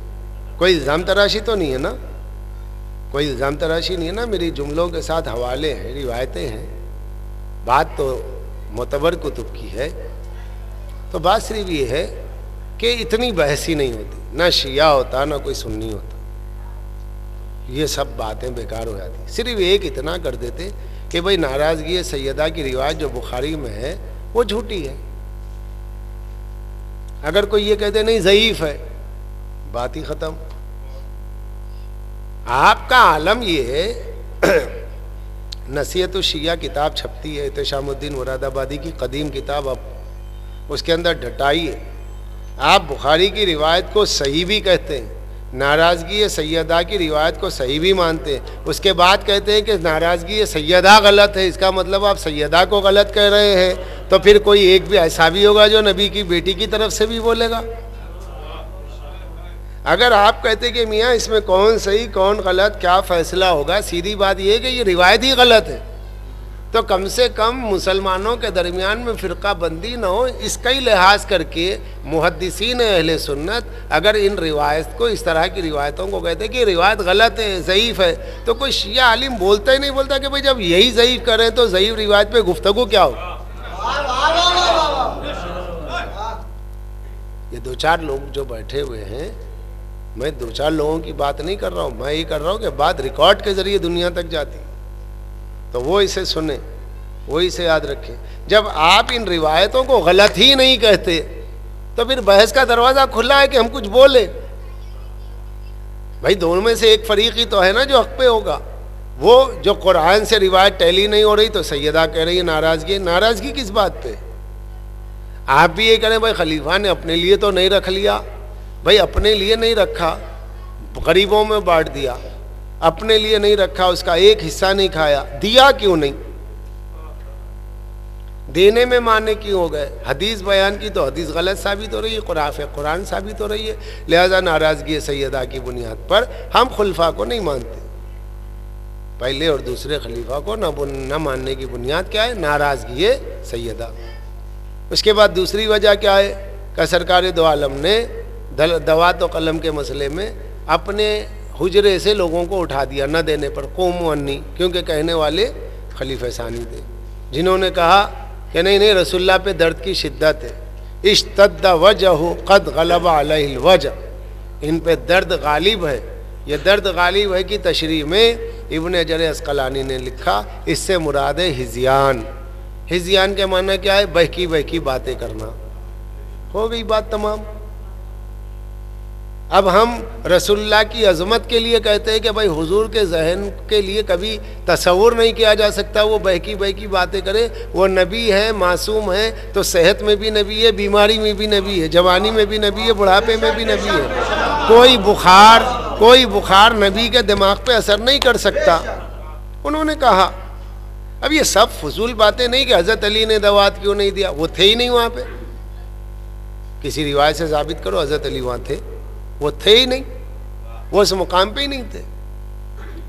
कोई इल्ज़ाम तराशी तो नहीं है ना, कोई इल्ज़ाम तराशी नहीं है ना। मेरी जुमलों के साथ हवाले हैं, रिवायतें हैं, बात तो मोतबर कुतुब की है। तो बात सिर्फ ये है कि इतनी बहसी नहीं होती, ना शिया होता ना कोई सुन्नी होता, ये सब बातें बेकार हो जाती। सिर्फ एक इतना कर देते कि भाई नाराज़गी सैयदा की रिवायत जो बुखारी में है वो झूठी है। अगर कोई ये कहते नहीं ज़ईफ़ है, बात ही ख़त्म। आपका आलम ये है, नसीहत शिया किताब छपती है, इत्तेशामुद्दीन मुरादाबादी की कदीम किताब, अब उसके अंदर डटाई है। आप बुखारी की रिवायत को सही भी कहते हैं, नाराज़गी सैयदा की रिवायत को सही भी मानते हैं, उसके बाद कहते हैं कि नाराज़गी सैयदा गलत है। इसका मतलब आप सैयदा को गलत कह रहे हैं। तो फिर कोई एक भी ऐसा भी होगा जो नबी की बेटी की तरफ से भी बोलेगा। अगर आप कहते कि मियाँ इसमें कौन सही कौन गलत, क्या फैसला होगा, सीधी बात यह है कि ये रिवायत ही गलत है, तो कम से कम मुसलमानों के दरमियान में फ़िरका बंदी ना हो, इसका ही लिहाज करके मुहद्दिसीन अहले सुन्नत अगर इन रिवायत को, इस तरह की रिवायतों को कहते कि रिवायत गलत है, ज़ईफ़ है, तो कोई शिया आलिम बोलता ही नहीं, बोलता कि भाई जब यही ज़ईफ़ करें तो ज़ईफ़ रिवायत पे गुफ्तगू क्या हो। ये दो चार लोग जो बैठे हुए हैं, मैं दो चार लोगों की बात नहीं कर रहा हूँ, मैं ये कर रहा हूँ कि बात रिकॉर्ड के ज़रिए दुनिया तक जाती, तो वो इसे सुने, वो इसे याद रखें। जब आप इन रिवायतों को गलत ही नहीं कहते तो फिर बहस का दरवाज़ा खुला है कि हम कुछ बोले। भाई दोनों में से एक फरीक ही तो है ना जो हक पे होगा। वो जो कुरान से रिवायत टैली नहीं हो रही तो सैयदा कह रही है नाराज़गी, नाराज़गी किस बात पे? आप भी ये करें भाई खलीफा ने अपने लिए तो नहीं रख लिया, भाई अपने लिए नहीं रखा, गरीबों में बांट दिया, अपने लिए नहीं रखा, उसका एक हिस्सा नहीं खाया, दिया क्यों नहीं? देने में माने क्यों हो गए? हदीस बयान की तो हदीस गलत साबित हो रही है, कुरान साबित हो रही है, लिहाजा नाराज़गी सैयदा की बुनियाद पर हम खुलफा को नहीं मानते। पहले और दूसरे खलीफा को न मानने की बुनियाद क्या है? नाराज़गी सैयदा। उसके बाद दूसरी वजह क्या है कि सरकार दो आलम ने दवात व कलम के मसले में अपने हुजरे से लोगों को उठा दिया न देने पर, कौम अन्नी, क्योंकि कहने वाले खलीफा सानी थे जिन्होंने कहा कि नहीं नहीं रसूलुल्लाह पे दर्द की शिद्दत है, इश्तद्द वजहु क़द ग़लबा अलैहिल वजह, इन पे दर्द गालिब है। ये दर्द गालिब है कि तशरीह में इब्न हजर अस्क़लानी ने लिखा, इससे मुराद है हिज़यान। हिज़यान के माना क्या है? बहकी बहकी बातें करना। हो गई बात तमाम। अब हम रसूलुल्लाह की अज़मत के लिए कहते हैं कि भाई हुजूर के जहन के लिए कभी तसव्वुर नहीं किया जा सकता वो बहकी बहकी बातें करे। वो नबी है, मासूम है, तो सेहत में भी नबी है, बीमारी में भी नबी है, जवानी में भी नबी है, बुढ़ापे में भी नबी है। कोई बुखार नबी के दिमाग पे असर नहीं कर सकता, उन्होंने कहा। अब ये सब फजूल बातें नहीं कि हज़रत अली ने दवात क्यों नहीं दिया, वो थे ही नहीं वहाँ पे, किसी रिवायत से साबित करो हज़रत अली वहाँ थे? वो थे ही नहीं, वो उस मुकाम पे ही नहीं थे।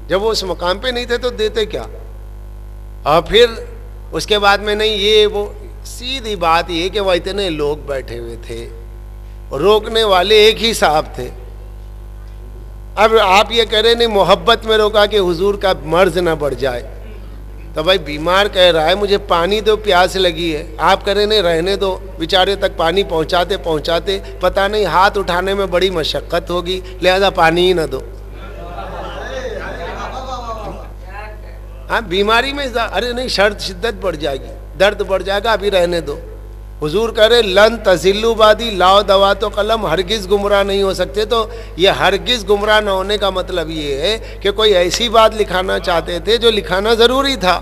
जब वो उस मुकाम पे नहीं थे तो देते क्या? और फिर उसके बाद में नहीं, ये वो सीधी बात ये कि वह इतने लोग बैठे हुए थे, रोकने वाले एक ही साहब थे। अब आप ये कह रहे नहीं मोहब्बत में रोका कि हुजूर का मर्ज ना बढ़ जाए, तो भाई बीमार कह रहा है मुझे पानी दो, प्यास लगी है, आप कह रहे नहीं रहने दो, बेचारे तक पानी पहुंचाते पहुंचाते पता नहीं हाथ उठाने में बड़ी मशक्कत होगी, लिहाजा पानी ही ना दो। हाँ, बीमारी में अरे नहीं शर्त शिद्दत बढ़ जाएगी, दर्द बढ़ जाएगा, अभी रहने दो। हुजूर कह रहे लन तजिल्लु बादी, लाओ दवा तो कलम, हरगिज़ गुमराह नहीं हो सकते। तो ये हरगिज़ गुमराह न होने का मतलब ये है कि कोई ऐसी बात लिखाना चाहते थे जो लिखाना ज़रूरी था,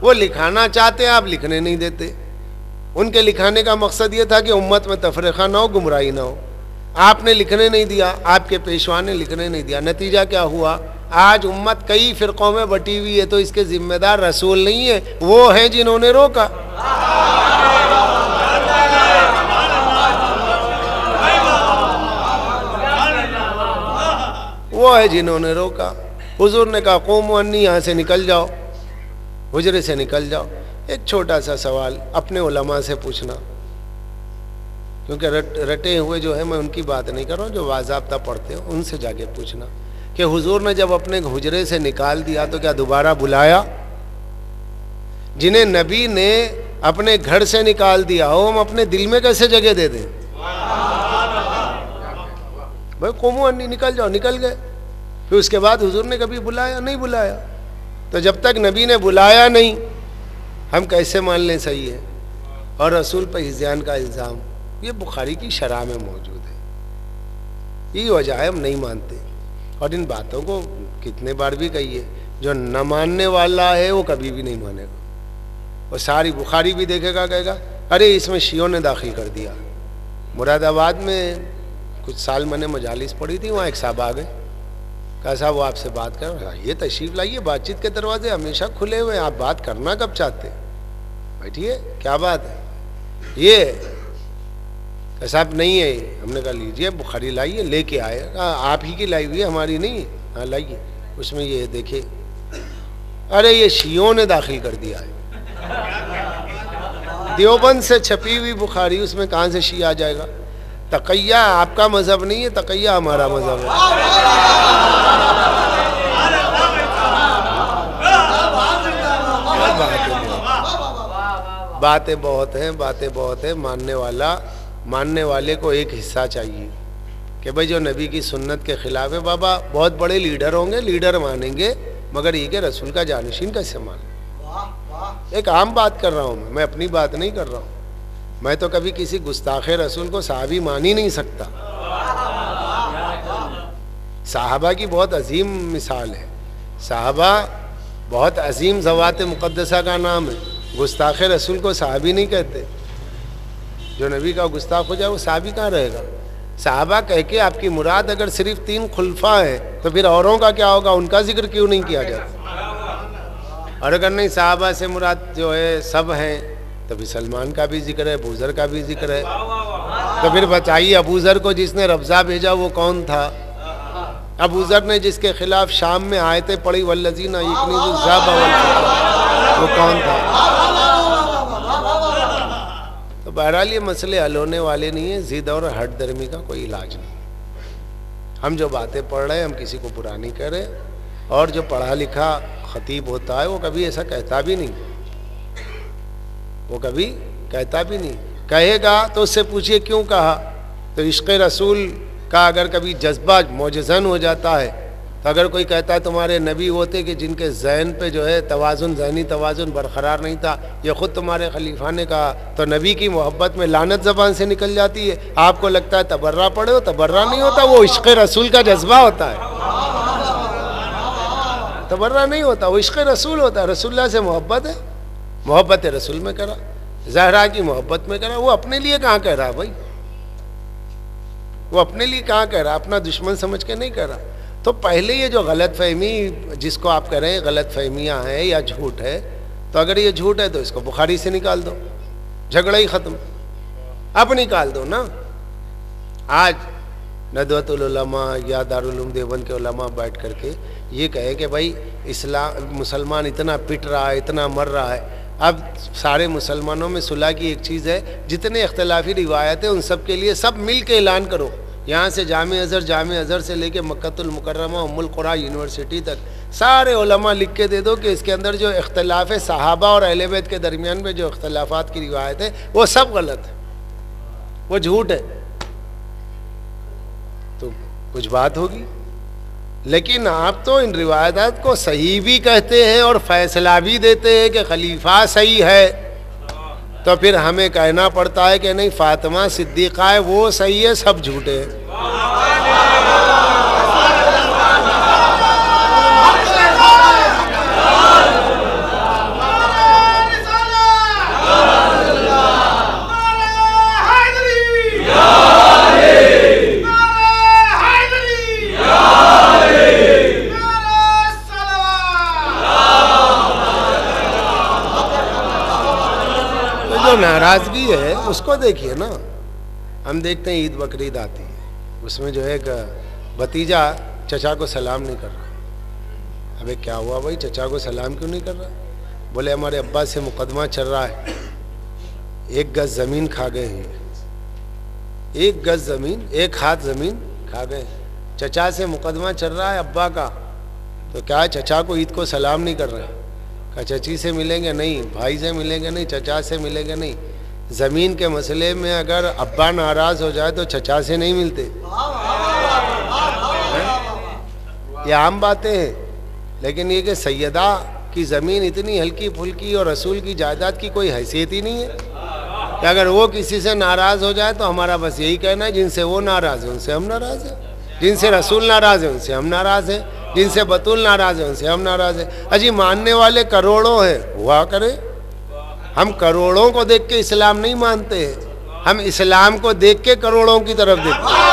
वो लिखाना चाहते, आप लिखने नहीं देते। उनके लिखाने का मकसद ये था कि उम्मत में तफरीक़ा ना हो, गुमराही ना हो। आपने लिखने नहीं दिया, आपके पेशवा ने लिखने नहीं दिया, नतीजा क्या हुआ? आज उम्मत कई फ़िरक़ों में बटी हुई है, तो इसके जिम्मेदार रसूल नहीं है, वो हैं जिन्होंने रोका। वो है जिन्होंने रोका। हुजूर ने कहा कौम अन्नी, यहाँ से निकल जाओ, हुजरे से निकल जाओ। एक छोटा सा सवाल अपने उलमा से पूछना, क्योंकि रटे हुए जो है मैं उनकी बात नहीं कर रहा हूँ, जो बाज़ाब्ता पढ़ते हो उनसे जाके पूछना कि हुजूर ने जब अपने हुजरे से निकाल दिया तो क्या दोबारा बुलाया? जिन्हें नबी ने अपने घर से निकाल दिया हो, हम अपने दिल में कैसे जगह दे दें? भाई कौमो अन्नी, निकल जाओ, निकल गए। फिर उसके बाद हुजूर ने कभी बुलाया? नहीं बुलाया। तो जब तक नबी ने बुलाया नहीं, हम कैसे मान लें सही है? और रसूल पर हिज़्यान का इल्ज़ाम, ये बुखारी की शरह में मौजूद है। यही वजह है हम नहीं मानते। और इन बातों को कितने बार भी कहिए, जो न मानने वाला है वो कभी भी नहीं मानेगा। और सारी बुखारी भी देखेगा, कहेगा अरे इसमें शियों ने दाखिल कर दिया। मुरादाबाद में कुछ साल मैंने मजालिस पढ़ी थी, वहाँ एक साहब आ गए, कहा साहब वो आपसे बात कर, ये तशरीफ़ लाइए, बातचीत के दरवाजे हमेशा खुले हुए हैं, आप बात करना कब चाहते? बैठिए, क्या बात है? ये साहब नहीं है। हमने कहा लीजिए बुखारी लाइए, लेके आए। आप ही की लाई हुई है, हमारी नहीं है। हाँ लाइए, उसमें ये देखिए, अरे ये शियों ने दाखिल कर दिया है, देवबंद से छपी हुई बुखारी, उसमें कहाँ से शी आ जाएगा? तकैया आपका मजहब नहीं है, तकैया हमारा मजहब है। बातें बहुत हैं, बातें बहुत हैं। मानने वाले को एक हिस्सा चाहिए कि भाई जो नबी की सुन्नत के खिलाफ है, बाबा बहुत बड़े लीडर होंगे, लीडर मानेंगे, मगर ये कि रसूल का जानशीन कैसे मान? एक आम बात कर रहा हूँ मैं अपनी बात नहीं कर रहा हूँ। मैं तो कभी किसी गुस्ताखे रसूल को साहबी मान ही नहीं सकता। साहबा की बहुत अजीम मिसाल है, साहबा बहुत अजीम ज़वात मुक़द्दसा का नाम है। गुस्ताखे रसूल को साहबी नहीं कहते। जो नबी का गुस्ताख हो जाए वो साहबी कहाँ रहेगा? साहबा कह के आपकी मुराद अगर सिर्फ 3 खुलफा है तो फिर औरों का क्या होगा? उनका जिक्र क्यों नहीं किया जाता? और अगर नहीं साहबा से मुराद जो है सब हैं, तो फिर सलमान का भी जिक्र है, अबूज़र का भी जिक्र है। तो फिर बताइए अबूज़र को जिसने रब्ज़ा भेजा वो कौन था? अबूज़र ने जिसके खिलाफ शाम में आयतें पढ़ी, वल्लज़ीना यकनिज़ुज़्ज़ाब, वो कौन था? तो बहरहाल ये मसले हल होने वाले नहीं है। ज़िद और हट दर्मी का कोई इलाज नहीं। हम जो बातें पढ़ रहे हैं, हम किसी को बुरा नहीं कर रहे। और जो पढ़ा लिखा खतीब होता है वो कभी ऐसा कहता भी नहीं, वो कभी कहता भी नहीं। कहेगा तो उससे पूछिए क्यों कहा? तो इश्क़ रसूल का अगर कभी जज्बा मौजज़न हो जाता है, तो अगर कोई कहता है तुम्हारे नबी होते कि जिनके जहन पे जो है तवाज़ुन, ज़हनी तवाज़ुन बरकरार नहीं था, ये ख़ुद तुम्हारे खलीफा ने कहा, तो नबी की मोहब्बत में लानत ज़बान से निकल जाती है। आपको लगता है तबर्रा पढ़े हो, तबर्रा नहीं होता, वो इश्क़ रसूल का जज्बा होता है। तबर्रा नहीं होता, वो इश्क़ रसूल होता है। रसूलुल्लाह से मोहब्बत है, मोहब्बत रसूल में करा, ज़हरा की मोहब्बत में करा। वो अपने लिए कहाँ कह रहा भाई? वो अपने लिए कहाँ कह रहा? अपना दुश्मन समझ के नहीं कर रहा। तो पहले ये जो गलत फहमी जिसको आप कह रहे हैं गलत फहमियाँ हैं या झूठ है, तो अगर ये झूठ है तो इसको बुखारी से निकाल दो, झगड़ा ही ख़त्म। अब निकाल दो ना। आज नदवतुल उलमा या दारुल उलूम देवबंद के उलमा बैठ करके ये कहे कि भाई इस्लाम मुसलमान इतना पिट रहा है, इतना मर रहा है। अब सारे मुसलमानों में सुलह की एक चीज़ है, जितने इख्तलाफी रिवायत है उन सब के लिए सब मिल के ऐलान करो। यहाँ से जामे अज़हर से लेके मक्कतुल मुकर्रमा उम्मुल कुरा यूनिवर्सिटी तक सारे उलमा लिख के दे दो कि इसके अंदर जो इख्तलाफ है सहाबा और अहले बैत के दरमियान में जो इख्तलाफात की रिवायत है वो सब गलत है, वो झूठ है, तो कुछ बात होगी। लेकिन आप तो इन रिवायत को सही भी कहते हैं और फैसला भी देते हैं कि खलीफा सही है, तो फिर हमें कहना पड़ता है कि नहीं फातिमा सिद्दीक़ा है वो सही है, सब झूठे हैं। जो नाराज़गी है उसको देखिए ना। हम देखते हैं ईद बकरीद आती है, उसमें जो है एक भतीजा चचा को सलाम नहीं कर रहा। अबे क्या हुआ भाई, चचा को सलाम क्यों नहीं कर रहा? बोले हमारे अब्बा से मुकदमा चल रहा है, 1 गज ज़मीन खा गए हैं, 1 गज ज़मीन 1 हाथ ज़मीन खा गए। चचा से मुकदमा चल रहा है अब्बा का, तो क्या चचा को ईद को सलाम नहीं कर रहे? चची से मिलेंगे नहीं, भाई से मिलेंगे नहीं, चचा से मिलेंगे नहीं। ज़मीन के मसले में अगर अब्बा नाराज़ हो जाए तो चचा से नहीं मिलते। ये आम बातें हैं, लेकिन ये कि सैयदा की ज़मीन इतनी हल्की फुल्की और रसूल की जायदाद की कोई हैसियत ही नहीं है कि अगर वो किसी से नाराज़ हो जाए तो हमारा बस यही कहना है जिनसे वो नाराज़ है उनसे हम नाराज़ हैं, जिनसे रसूल नाराज़ है उनसे हम नाराज़ हैं, जिनसे बतूल नाराज़ है उनसे हम नाराज़ हैं। अजी मानने वाले करोड़ों हैं, हुआ करे। हम करोड़ों को देख के इस्लाम नहीं मानते हैं, हम इस्लाम को देख के करोड़ों की तरफ देखते हैं।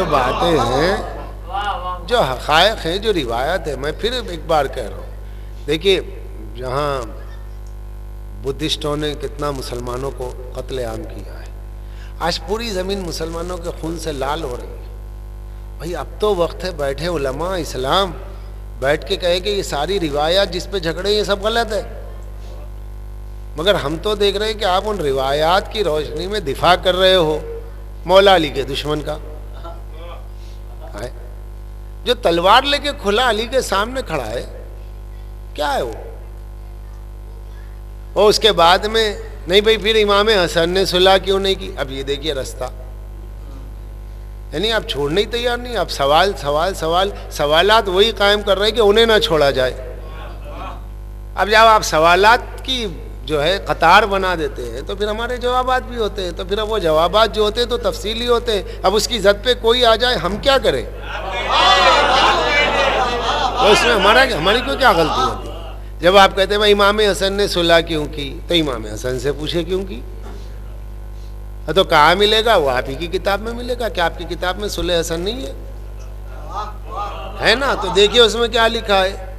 बातें हैं जो हक़ाइक़ है, जो रिवायत है। मैं फिर एक बार कह रहा हूँ, देखिए जहाँ बुद्धिस्टों ने कितना मुसलमानों को कत्लेआम किया है, आज पूरी ज़मीन मुसलमानों के खून से लाल हो रही है। भाई अब तो वक्त है बैठे उलमा इस्लाम बैठ के कहे कि ये सारी रिवायात जिस पे झगड़े ये सब गलत है, मगर हम तो देख रहे हैं कि आप उन रिवायात की रोशनी में दिफा कर रहे हो मौला अली के दुश्मन का। जो तलवार लेके खुला अली के सामने खड़ा है, क्या है वो? और उसके बाद में नहीं भाई फिर इमाम हसन ने सुलह क्यों नहीं की? अब ये देखिए रास्ता, यानी आप छोड़ने ही तैयार नहीं। आप सवालात वही कायम कर रहे हैं कि उन्हें ना छोड़ा जाए। अब जब आप सवालात की जो है कतार बना देते हैं तो फिर हमारे जवाबात भी होते हैं, तो फिर अब वो जवाबात जो होते हैं तो तफसीली होते हैं। अब उसकी जद पे कोई आ जाए हम क्या करें? तो इसमें हमारी कोई क्या गलती होती? जब आप कहते हैं भाई इमाम हसन ने सुलह क्यों की, तो इमाम हसन से पूछे क्यों की? तो कहाँ मिलेगा? वो आप ही की किताब में मिलेगा। क्या आपकी किताब में सुलह हसन नहीं है ना? तो देखिए उसमें क्या लिखा है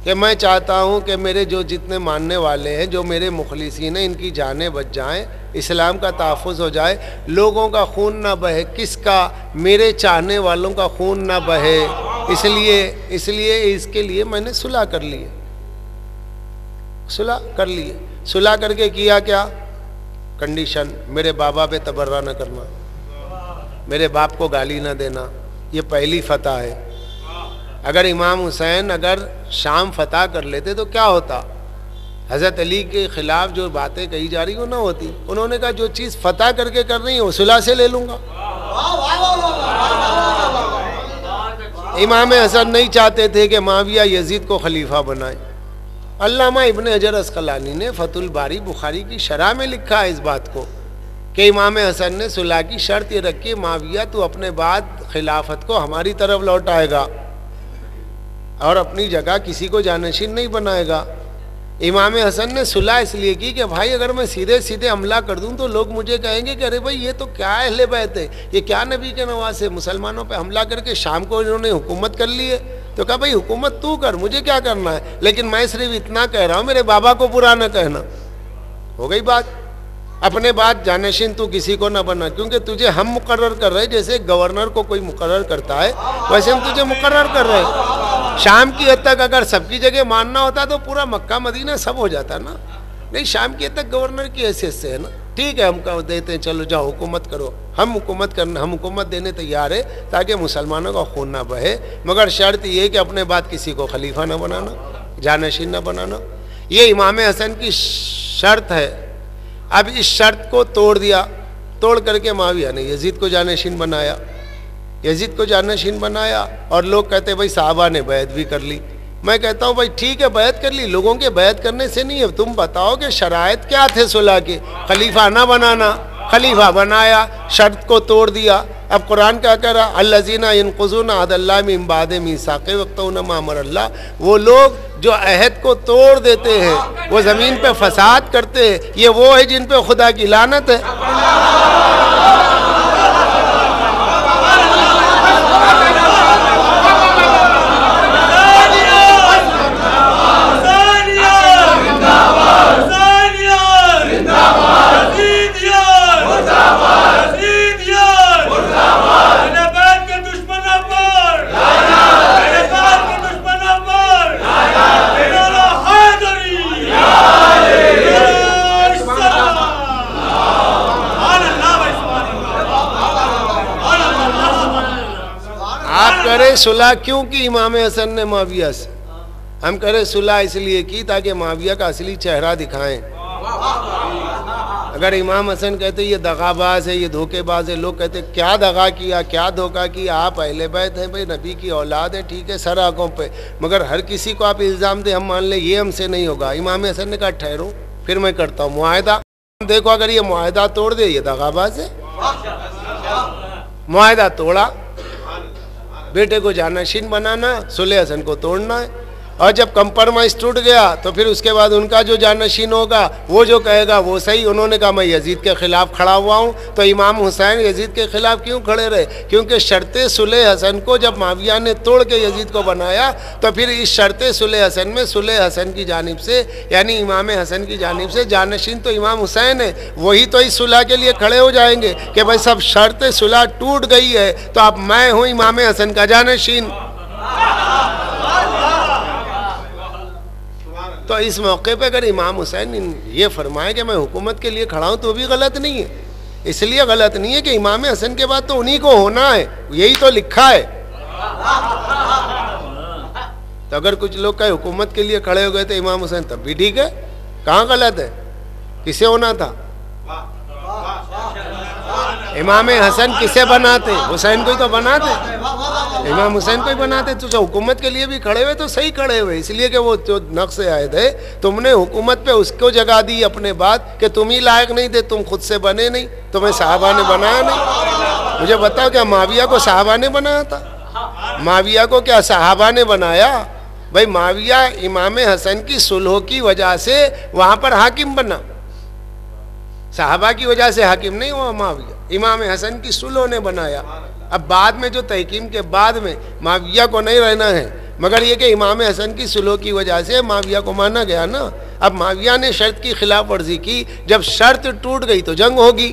कि मैं चाहता हूँ कि मेरे जो जितने मानने वाले हैं, जो मेरे मुखलिसीन हैं, इनकी जानें बच जाएं, इस्लाम का तहफ़्फ़ुज़ हो जाए, लोगों का खून ना बहे। किसका? मेरे चाहने वालों का खून ना बहे, इसलिए इसके लिए मैंने सुलह कर ली। सुलह करके किया क्या? कंडीशन, मेरे बाबा पे तबर्रा न करना, मेरे बाप को गाली ना देना। ये पहली फतह है। अगर इमाम हुसैन अगर शाम फतह कर लेते तो क्या होता? हज़रत अली के ख़िलाफ़ जो बातें कही जा रही हो ना होती, उन्होंने कहा जो चीज़ फतह करके कर रही है वो सुलह से ले लूँगा। इमाम हसन नहीं चाहते थे कि मुआविया यजीद को खलीफा बनाए। अल्लामा इब्न हजर अस्कलानी ने फतुल बारी बुखारी की शरह में लिखा है इस बात को कि इमाम हसन ने सुलह की शर्त ये रखी, मुआविया तो अपने बाद खिलाफत को हमारी तरफ लौटाएगा और अपनी जगह किसी को जानशीन नहीं बनाएगा। इमाम हसन ने सुलह इसलिए की कि भाई अगर मैं सीधे सीधे हमला कर दूं तो लोग मुझे कहेंगे कि अरे भाई ये तो क्या अहले बैत है, ये क्या नबी के नवाज है, मुसलमानों पे हमला करके शाम को इन्होंने हुकूमत कर ली है। तो कहा भाई हुकूमत तू कर, मुझे क्या करना है, लेकिन मैं सिर्फ इतना कह रहा हूँ मेरे बाबा को बुरा न कहना। हो गई बात। अपने बाद जानशीन तू किसी को ना बना, क्योंकि तुझे हम मुकर्रर कर रहे, जैसे गवर्नर को कोई मुकर्रर करता है वैसे हम तुझे मुकर्रर कर रहे हैं। शाम की हद तक अगर सबकी जगह मानना होता तो पूरा मक्का मदीना सब हो जाता ना। नहीं, शाम की हद तक गवर्नर की हैसियत से है ना। ठीक है, हम कह देते हैं चलो जाओ हुकूमत करो, हम हुकूमत देने तैयार है ताकि मुसलमानों का खून ना बहे, मगर शर्त ये कि अपने बाद किसी को खलीफा ना बनाना, जानशीन ना बनाना। ये इमाम हसन की शर्त है। अब इस शर्त को तोड़ दिया, तोड़ करके मुआविया ने यजीद को जानशीन बनाया, यजीद को जानशीन बनाया। और लोग कहते भाई साहबा ने बैत भी कर ली। मैं कहता हूँ भाई ठीक है बैत कर ली, लोगों के बैत करने से नहीं है, तुम बताओ कि शराइत क्या थे सुलह के। खलीफा ना बनाना, खलीफा बनाया, शर्त को तोड़ दिया। अब कुरान क्या कह रहा, अल्लज़ीना यनक़ुज़ूना अहदल्लाह मिन बादि मीसाक़िही वयक़तऊना मा अमरल्लाह, वो लोग जो अहद को तोड़ देते हैं, वो ज़मीन पे फसाद करते हैं, ये वो है जिन पे खुदा की लानत है। करे सुलह क्यों की इमाम हसन ने मुआविया से? हम करे सुलह इसलिए की ताकि मुआविया का असली चेहरा दिखाएं। अगर इमाम हसन कहते ये दगाबाज है, ये धोखेबाज है, लोग कहते क्या दगा किया, क्या धोखा किया, आप अहले बैत हैं, भाई नबी की औलाद है, ठीक है सर आंखों पे, मगर हर किसी को आप इल्ज़ाम दे हम मान ले, ये हमसे नहीं होगा। इमाम हसन ने कहा ठहरो फिर मैं करता हूँ मुआहदा। देखो अगर ये मुआहदा तोड़ दे ये दगाबाज है। मुआहदा तोड़ा, बेटे को जानशीन बनाना, सुलह हसन को तोड़ना है। और जब कंप्रोमाइज टूट गया तो फिर उसके बाद उनका जो जानशीन होगा वो जो कहेगा वो सही। उन्होंने कहा मैं यजीद के खिलाफ खड़ा हुआ हूँ, तो इमाम हुसैन यजीद के खिलाफ क्यों खड़े रहे? क्योंकि शर्त सुलह हसन को जब मुआविया ने तोड़ के यजीद को बनाया तो फिर इस शर्त सुलह हसन में सुलह हसन की जानिब से यानी इमाम हसन की जानिब से जानशीन तो इमाम हुसैन है, वही तो इस सुलह के लिए खड़े हो जाएंगे कि भाई सब शर्त सुलह टूट गई है तो अब मैं हूँ इमाम हसन का जानशीन। तो इस मौके पे अगर इमाम हुसैन ये फरमाए कि मैं हुकूमत के लिए खड़ा हूँ तो भी गलत नहीं है। इसलिए गलत नहीं है कि इमाम हसन के बाद तो उन्हीं को होना है, यही तो लिखा है। तो अगर कुछ लोग कहे हुकूमत के लिए खड़े हो गए थे इमाम हुसैन तब भी ठीक है, कहाँ गलत है? किसे होना था? इमाम हसन किसे बनाते? हुसैन को ही तो बनाते, इमाम हुसैन को ही बनाते। तो हुकूमत के लिए भी खड़े हुए तो सही खड़े हुए, इसलिए कि वो जो नक्श आए थे तुमने हुकूमत पे उसको जगा दी अपने बात कि तुम ही लायक नहीं थे, तुम खुद से बने नहीं, तुम्हें साहबा ने बनाया नहीं। मुझे बताओ क्या मुआविया को साहबा ने बनाया था? मुआविया को क्या साहबा ने बनाया? भाई मुआविया इमाम हसन की सुलह की वजह से वहाँ पर हाकिम बना, साहबा की वजह से हाकिम नहीं हुआ मुआविया, इमाम हसन की सुलह ने बनाया। अब बाद में जो तहकीम के बाद में मुआविया को नहीं रहना है, मगर ये कि इमाम हसन की सुलह की वजह से मुआविया को माना गया ना। अब मुआविया ने शर्त की खिलाफ वर्जी की, जब शर्त टूट गई तो जंग होगी।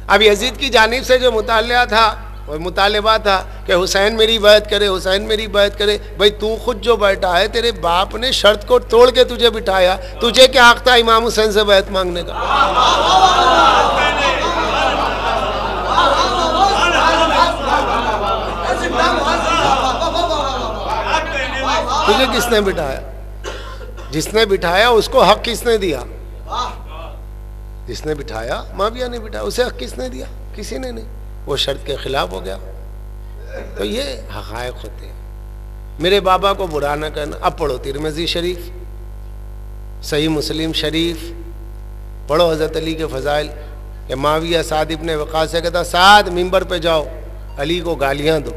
अब यजीद की जानिब से जो मुतालिया था और मुतालिबा था कि हुसैन मेरी बैत करे, हुसैन मेरी बैत करे। भाई तू खुद जो बैठा है, तेरे बाप ने शर्त को तोड़ के तुझे बिठाया, तुझे क्या हक था इमाम हुसैन से बैत मांगने का? तुझे किसने बिठाया? जिसने बिठाया उसको हक किसने दिया? जिसने बिठाया माविया ने बिठाया, उसे हक किसने दिया? किसी ने नहीं। वो शर्त के खिलाफ हो गया। तो ये हक़ाइक़ होते हैं। मेरे बाबा को बुरा ना करना। अब पढ़ो तिरमिज़ी शरीफ, सही मुस्लिम शरीफ, पढ़ो हज़रत अली के फ़ज़ाइल कि माविया साद इब्ने वक़ास से कहता, साद मिंबर पे जाओ, अली को गालियाँ दो,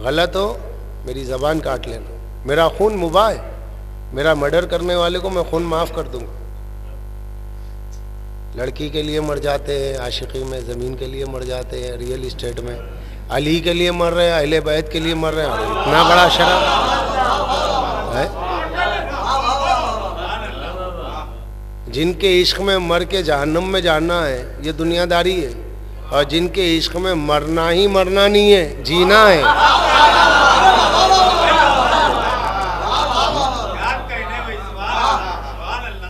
गलत हो मेरी ज़बान काट लेना, मेरा खून मुबाह है, मेरा मर्डर करने वाले को मैं खून माफ़ कर दूँगा। लड़की के लिए मर जाते हैं, आशिकी में ज़मीन के लिए मर जाते हैं, रियल इस्टेट में अली के लिए मर रहे हैं, अहले बैत के लिए मर रहे हैं। इतना बड़ा शर्म है। जिनके इश्क में मर के जहन्नम में जाना है ये दुनियादारी है, और जिनके इश्क में मरना ही मरना नहीं है, जीना है।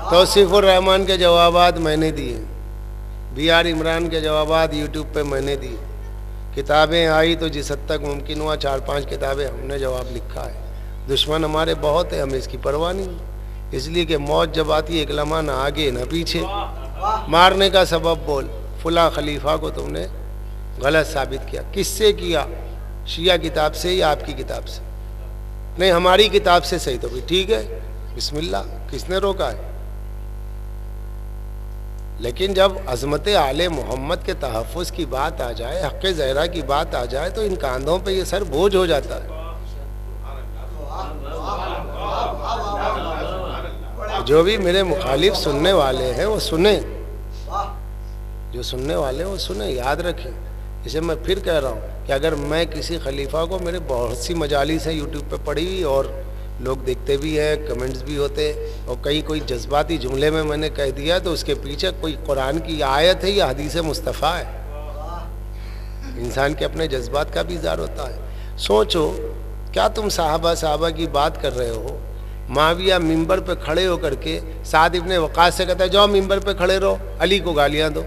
तौसीफ़ुर रहमान के जवाबात मैंने दिए, BR इमरान के जवाबात यूट्यूब पे मैंने दिए। किताबें आई तो जिस हद तक मुमकिन हुआ 4-5 किताबें हमने जवाब लिखा है। दुश्मन हमारे बहुत है, हमें इसकी परवाह नहीं, इसलिए कि मौत जब आती है एक लम्हा ना आगे ना पीछे। मारने का सबब बोल, फुला खलीफा को तुमने गलत साबित किया। किससे किया? शिया किताब से या आपकी किताब से? नहीं, हमारी किताब से। सही तो भी ठीक है, बिस्मिल्लाह, किसने रोका है? लेकिन जब अज़मत आले मोहम्मद के तहफ़्फ़ुज़ की बात आ जाए, हक़ ज़हरा की बात आ जाए, तो इन कांधों पे ये सर बोझ हो जाता है। जो भी मेरे मुखालिफ सुनने वाले हैं वो सुने, जो सुनने वाले हैं वो सुने, याद रखें। इसे मैं फिर कह रहा हूँ कि अगर मैं किसी खलीफा को, मेरे बहुत सी मजालिस हैं यूट्यूब पे पड़ी हुई और लोग देखते भी हैं, कमेंट्स भी होते, और कहीं कोई जज्बाती जुमले में मैंने कह दिया तो उसके पीछे कोई कुरान की आयत है या हदीस मुस्तफ़ा है। इंसान के अपने जज्बात का भी इज़हार होता है। सोचो, क्या तुम साहबा की बात कर रहे हो? माविया मिंबर पे खड़े होकर के साद इब्ने वक़ास से कहता है जाओ मिंबर पे खड़े रहो, अली को गालियां दो।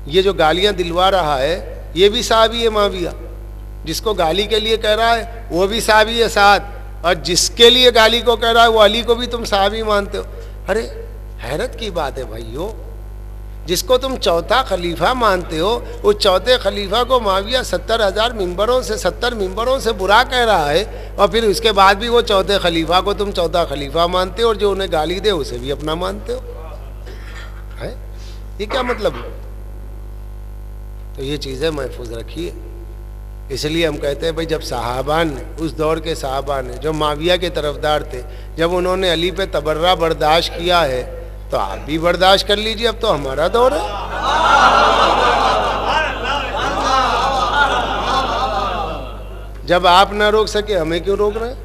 ये जो गालियां दिलवा रहा है ये भी साहबी है माविया, जिसको गाली के लिए कह रहा है वो भी साहबी है साद, और जिसके लिए गाली को कह रहा है वो अली को भी तुम साहबी मानते हो। अरे हैरत की बात है भाइयों, जिसको तुम चौथा खलीफा मानते हो, उस चौथे खलीफा को माविया 70,000 मिंबरों से बुरा कह रहा है, और फिर उसके बाद भी वो चौथे खलीफा को तुम चौथा खलीफा मानते हो, और जो उन्हें गाली दे उसे भी अपना मानते हो। है ये क्या मतलब है? तो ये चीज़ें महफूज रखिए। इसलिए हम कहते हैं भाई, जब सहाबा ने, उस दौर के सहाबा ने जो माविया के तरफदार थे, जब उन्होंने अली पे तबर्रा बर्दाश्त किया है तो आप भी बर्दाश्त कर लीजिए, अब तो हमारा दौर है। जब आप ना रोक सके हमें क्यों रोक रहे हैं?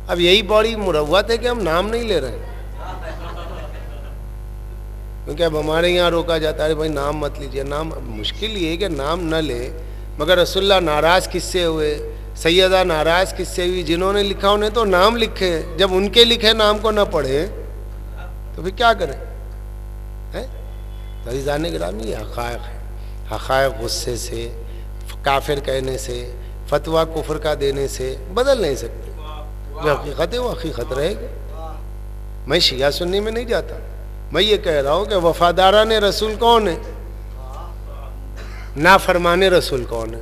अब यही बड़ी मुरव्वत है कि हम नाम नहीं ले रहे हैं, क्योंकि अब हमारे यहाँ रोका जाता है भाई नाम मत लीजिए। नाम मुश्किल ये है कि नाम न ले, मगर रसूलुल्लाह नाराज़ किससे हुए, सैयदा नाराज़ किससे हुई? जिन्होंने लिखा उन्हें तो नाम लिखे, जब उनके लिखे नाम को न पढ़े तो फिर क्या करें? हैं? तो अज़ीज़ान गिरामी, ये हक़ाइक़ है। हक़ाइक़ गुस्से से, काफिर कहने से, फतवा कुफ्र का देने से बदल नहीं सकते। जो हकीकत है वो हकीकत रहेगी। मैं शिया सुन्नी में नहीं जाता, मैं ये कह रहा हूँ कि वफादारान रसूल कौन है, नाफरमाने रसूल कौन है।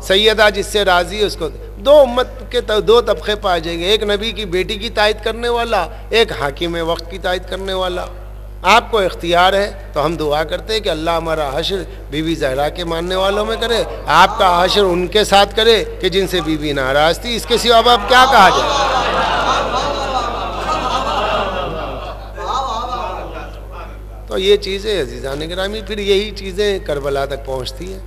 सैयदा जिससे राजी है उसको। दो उम्मत के दो तबके पाए जाएंगे, एक नबी की बेटी की तायद करने वाला, एक हाकिम वक्त की तायद करने वाला। आपको इख्तियार है तो हम दुआ करते हैं कि अल्लाह हमारा हश्र बीवी ज़हरा के मानने वालों में करे, आपका हश्र उनके साथ करे कि जिनसे बीवी नाराज़ थी। इसके सिवा अब क्या कहा जाए? तो ये चीज़ें अज़ीज़ान गिरामी, फिर यही चीज़ें करबला तक पहुँचती हैं।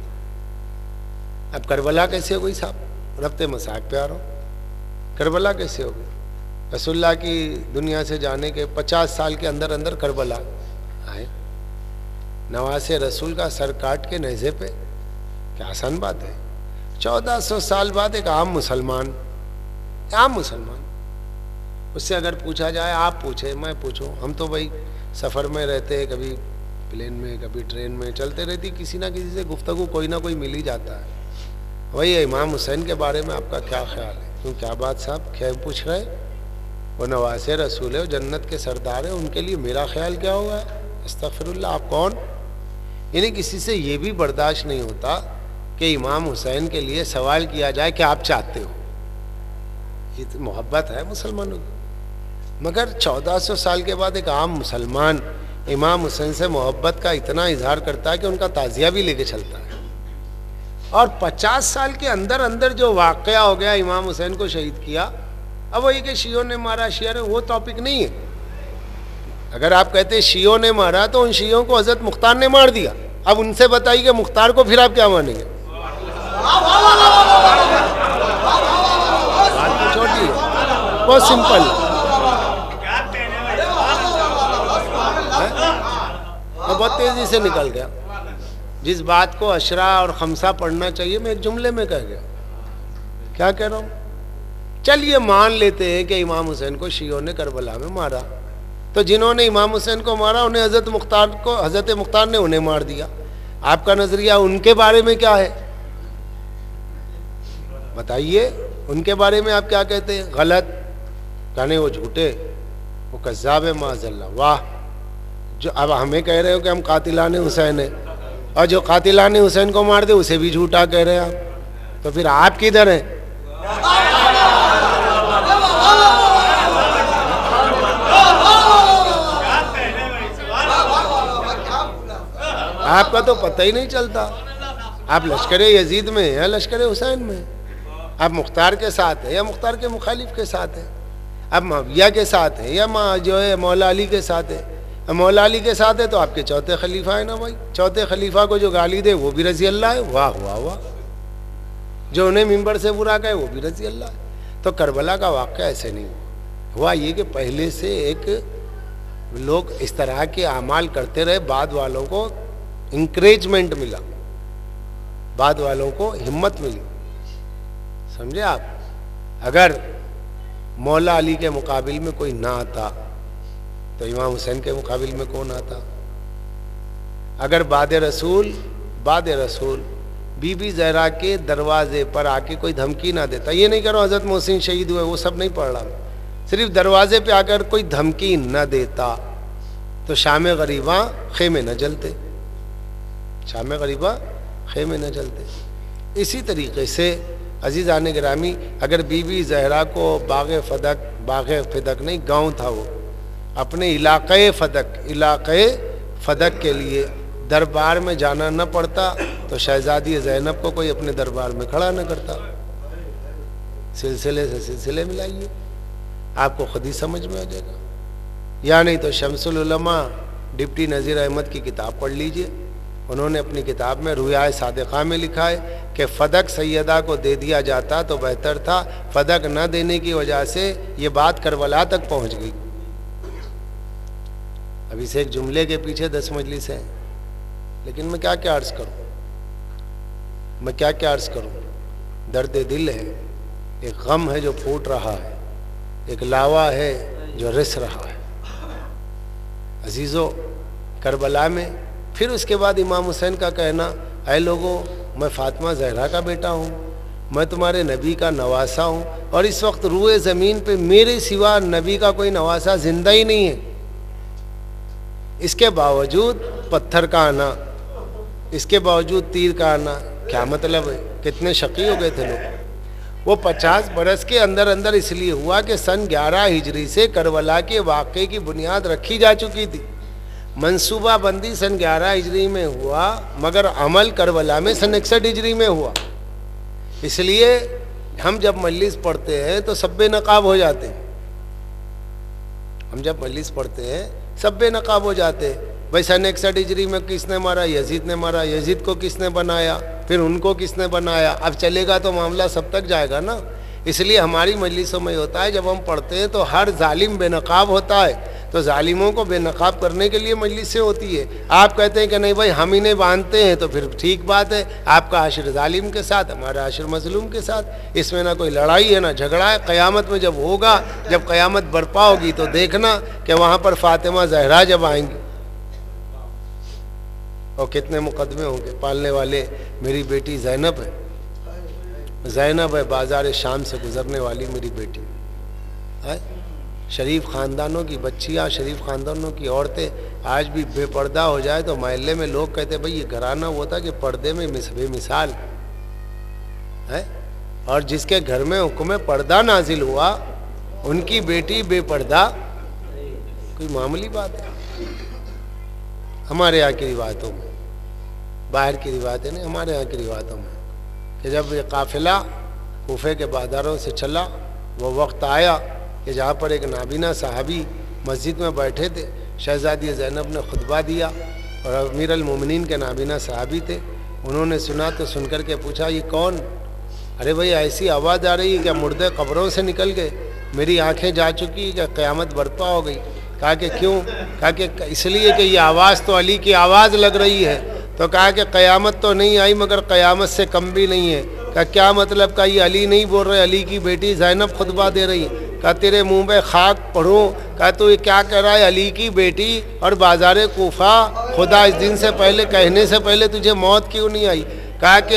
अब करबला कैसे हो गई साहब? रब्ते मसाक पे आ रहा हूँ। करबला कैसे हो गई? रसूलुल्लाह की दुनिया से जाने के 50 साल के अंदर अंदर करबला आए। नवासे रसूल का सर काट के नेज़े पे, क्या आसान बात है? 1400 साल बाद एक आम मुसलमान, उससे अगर पूछा जाए, आप पूछे मैं पूछूं, हम तो भाई सफ़र में रहते हैं, कभी प्लेन में कभी ट्रेन में, चलते रहती, किसी ना किसी से गुफ्तगू कोई ना कोई मिल ही जाता है। वही इमाम हुसैन के बारे में आपका क्या ख्याल है? क्यों क्या बात साहब, क्या पूछ रहे? वो नवासे रसूल है, वो जन्नत के सरदार है, उनके लिए मेरा ख्याल क्या होगा? अस्तगफिरुल्लाह, आप कौन? यानी किसी से ये भी बर्दाश्त नहीं होता कि इमाम हुसैन के लिए सवाल किया जाए कि आप चाहते हो। ये तो मोहब्बत है मुसलमानों की। मगर 1400 साल के बाद एक आम मुसलमान इमाम हुसैन से मोहब्बत का इतना इजहार करता है कि उनका ताज़िया भी लेके चलता है। और 50 साल के अंदर अंदर जो वाक़या हो गया, इमाम हुसैन को शहीद किया, अब वही कि शियों ने मारा, शिया ने, वो टॉपिक नहीं है। अगर आप कहते शियों ने मारा तो उन शियों को हजरत मुख्तार ने मार दिया। अब उनसे बताइए कि मुख्तार को फिर आप क्या मानेंगे? बात तो छोटी है, बहुत सिंपल है, तो बहुत तेजी से निकल गया। जिस बात को अशरा और खमसा पढ़ना चाहिए मैं एक जुमले में कह गया। क्या कह रहा हूँ? चलिए मान लेते हैं कि इमाम हुसैन को शियों ने करबला में मारा, तो जिन्होंने इमाम हुसैन को मारा उन्हें हजरत मुख्तार ने उन्हें मार दिया। आपका नजरिया उनके बारे में क्या है? बताइए, उनके बारे में आप क्या कहते हैं? गलत कहने, वो झूठे, वो कज़्ज़ाब है माज़अल्लाह। वाह, जो अब हमें कह रहे हो कि हम कातिलाने हुसैन है, और जो कातिलाने हुसैन को मार दे उसे भी झूठा कह रहे हैं आप। तो फिर आप किधर हैं? आपका तो पता ही नहीं चलता। आप लश्कर यजीद में हैं या लश्कर हुसैन में? आप मुख्तार के साथ हैं या मुख्तार के मुखालिफ के साथ हैं? आप माविया के साथ हैं या जो है मौला अली के साथ है? मौला अली के साथ है तो आपके चौथे खलीफा है ना भाई। चौथे खलीफा को जो गाली दे वो भी रजी अल्लाह है। वाह वाह वाह। जो उन्हें मिंबर से बुरा कहे वो भी रजी अल्लाह है। तो करबला का वाक़या ऐसे नहीं हुआ। ये कि पहले से एक लोग इस तरह के अमाल करते रहे, बाद वालों को इंकरेजमेंट मिला, बाद वालों को हिम्मत मिली। समझे आप? अगर मौला अली के मुकाबिल में कोई ना आता तो इमाम हुसैन के मुकाबिल में कौन आता? अगर बाद रसूल बीबी ज़हरा के दरवाजे पर आके कोई धमकी ना देता, ये नहीं करो हज़रत मोहसिन शहीद हुए, वो सब नहीं पढ़ रहा, सिर्फ दरवाजे पे आकर कोई धमकी न देता तो शाम गरीबा खेमे न जलते, शाम गरीबा खेमे न जलते। इसी तरीके से अजीज़ान गिरामी, अगर बीबी ज़हरा को बाग़ फ़दक नहीं, गांव था वो, अपने इलाक़े फ़दक के लिए दरबार में जाना न पड़ता तो शहज़ादी ज़ैनब को कोई अपने दरबार में खड़ा न करता। सिलसिले से सिलसिले मिलाइए, आपको खुद ही समझ में आ जाएगा। या नहीं तो शम्सुल उलमा डिप्टी नज़ीर अहमद की किताब पढ़ लीजिए। उन्होंने अपनी किताब में रुयाए सादिक़ा में लिखा है कि फ़दक सैयदा को दे दिया जाता तो बेहतर था, फ़दक न देने की वजह से ये बात करबला तक पहुँच गई। अभी से एक जुमले के पीछे 10 मजलिस हैं, लेकिन मैं क्या क्या अर्ज़ करूं? दर्द दिल है, एक गम है जो फूट रहा है, एक लावा है जो रिस रहा है। अजीज़ों, करबला में फिर उसके बाद इमाम हुसैन का कहना, ऐ लोगों, मैं फ़ातिमा ज़हरा का बेटा हूँ, मैं तुम्हारे नबी का नवासा हूँ, और इस वक्त रूए ज़मीन पे मेरे सिवा नबी का कोई नवासा ज़िंदा ही नहीं है। इसके बावजूद पत्थर का आना, इसके बावजूद तीर का आना, क्या मतलब है? कितने शकी हो गए थे लोग। वो 50 बरस के अंदर अंदर इसलिए हुआ कि सन 11 हिजरी से करबला के वाक़े की बुनियाद रखी जा चुकी थी। मंसूबा बंदी सन 11 हिजरी में हुआ, मगर अमल करबला में सन 61 हिजरी में हुआ। इसलिए हम जब मजलिस पढ़ते हैं तो सब बेनकाब हो जाते हैं। हम जब मजलिस पढ़ते हैं सब बेनकाब हो जाते हैं। भाई सन 61 हिजरी में किसने मारा? यजीद ने मारा। यजीद को किसने बनाया? फिर उनको किसने बनाया? अब चलेगा तो मामला सब तक जाएगा ना। इसलिए हमारी मजलिसों में होता है, जब हम पढ़ते हैं तो हर जालिम बेनकाब होता है, तो जालिमों को बेनकाब करने के लिए मजलिसें होती है। आप कहते हैं कि नहीं भाई हम इन्हें बांधते हैं, तो फिर ठीक बात है, आपका आशिर जालिम के साथ, हमारा आशिर मजलूम के साथ, इसमें ना कोई लड़ाई है ना झगड़ा है। क़यामत में जब होगा, जब क़यामत बरपा होगी तो देखना कि वहाँ पर फ़ातिमा ज़हरा जब आएंगी और कितने मुकदमे होंगे। पालने वाले मेरी बेटी ज़ैनब है, ज़ैनब है बाज़ार शाम से गुज़रने वाली मेरी बेटी है। शरीफ ख़ानदानों की बच्चियाँ, शरीफ ख़ानदानों की औरतें आज भी बेपर्दा हो जाए तो मोहल्ले में लोग कहते भाई ये घराना वो था कि पर्दे में बेमिसाल है। और जिसके घर में हुक्म पर्दा नाजिल हुआ उनकी बेटी बेपर्दा, कोई मामूली बात है? हमारे यहाँ की रिवायतों में, बाहर की रिवायतें नहीं, हमारे यहाँ की रिवायतों में कि जब ये काफिला कूफे के बाजारों से चला, वो वक्त आया कि जहाँ पर एक नाबीना साहबी मस्जिद में बैठे थे। शहजादी ज़ैनब ने खुतबा दिया और अमीर अल मोमिनीन के नाबीना साहबी थे। उन्होंने सुना तो सुनकर के पूछा ये कौन? अरे भाई ऐसी आवाज़ आ रही है क्या मुर्दे कब्रों से निकल गए, मेरी आंखें जा चुकी क्या क़यामत बर्पा हो गई? कहा कि क्यों? कहा कि इसलिए कि ये आवाज़ तो अली की आवाज़ लग रही है। तो कहा कि क़यामत तो नहीं आई मगर क़यामत से कम भी नहीं है। कहा क्या मतलब? का ये अली नहीं बोल रहे, अली की बेटी ज़ैनब खुतबा दे रही है। कहा तेरे मुंह पे खाक पढ़ूं? कहा तो ये क्या कह रहा है? अली की बेटी और बाज़ार कूफा, खुदा इस दिन से पहले कहने से पहले तुझे मौत क्यों नहीं आई? कहा कि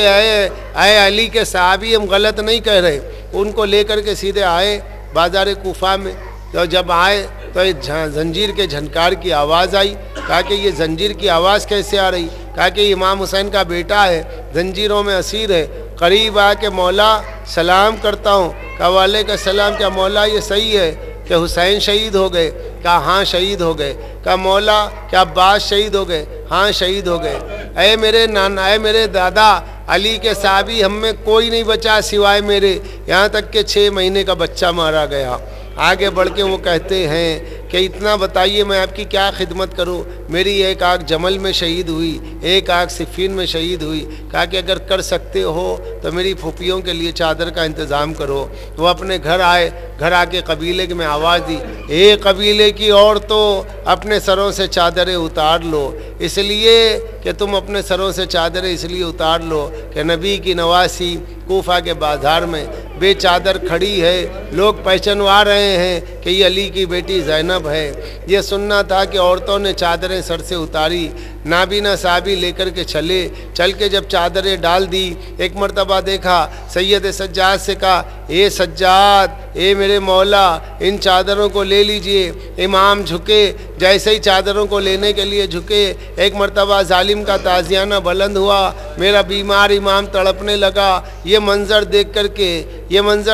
आए अली के साहबी हम गलत नहीं कह रहे। उनको लेकर के सीधे आए बाज़ार कूफा में। तो जब आए तो जंजीर के झनकार की आवाज़ आई। कहा कि ये जंजीर की आवाज़ कैसे आ रही? कहा कि इमाम हुसैन का बेटा है, जंजीरों में असीर है। करीब आके मौला सलाम करता हूँ। कहा वालेकुम सलाम। क्या मौला ये सही है कि हुसैन शहीद हो गए? कहा हाँ शहीद हो गए। कहा मौला क्या अब्बास शहीद हो गए? हाँ शहीद हो गए। अरे मेरे नाना, अरे मेरे दादा अली के साहबी, हम में कोई नहीं बचा सिवाय मेरे, यहाँ तक के 6 महीने का बच्चा मारा गया। आगे बढ़ के वो कहते हैं कि इतना बताइए मैं आपकी क्या खिदमत करूं? मेरी एक आँख जमल में शहीद हुई, एक आँख सिफ़ीन में शहीद हुई। कहा कि अगर कर सकते हो तो मेरी फूफियों के लिए चादर का इंतज़ाम करो। वो अपने घर आए, घर आके कबीले में आवाज़ दी, ए कबीले की औरतों अपने सरों से चादरें उतार लो, इसलिए कि तुम अपने सरों से चादरें इसलिए उतार लो कि नबी की नवासी कूफा के बाज़ार में बेचादर खड़ी है, लोग पहचानवा रहे हैं कि ये अली की बेटी ज़ैनब है। ये सुनना था कि औरतों ने चादरें सर से उतारी, नाबीना साहबी लेकर के चल के जब चादरें डाल दी, एक मर्तबा देखा सैयद सज्जाद से कहा, ए सज्जाद, ए मेरे मौला, इन चादरों को ले लीजिए। इमाम झुके, जैसे ही चादरों को लेने के लिए झुके, एक मर्तबा जालिम का ताज़ियाना बुलंद हुआ, मेरा बीमार इमाम तड़पने लगा। ये मंज़र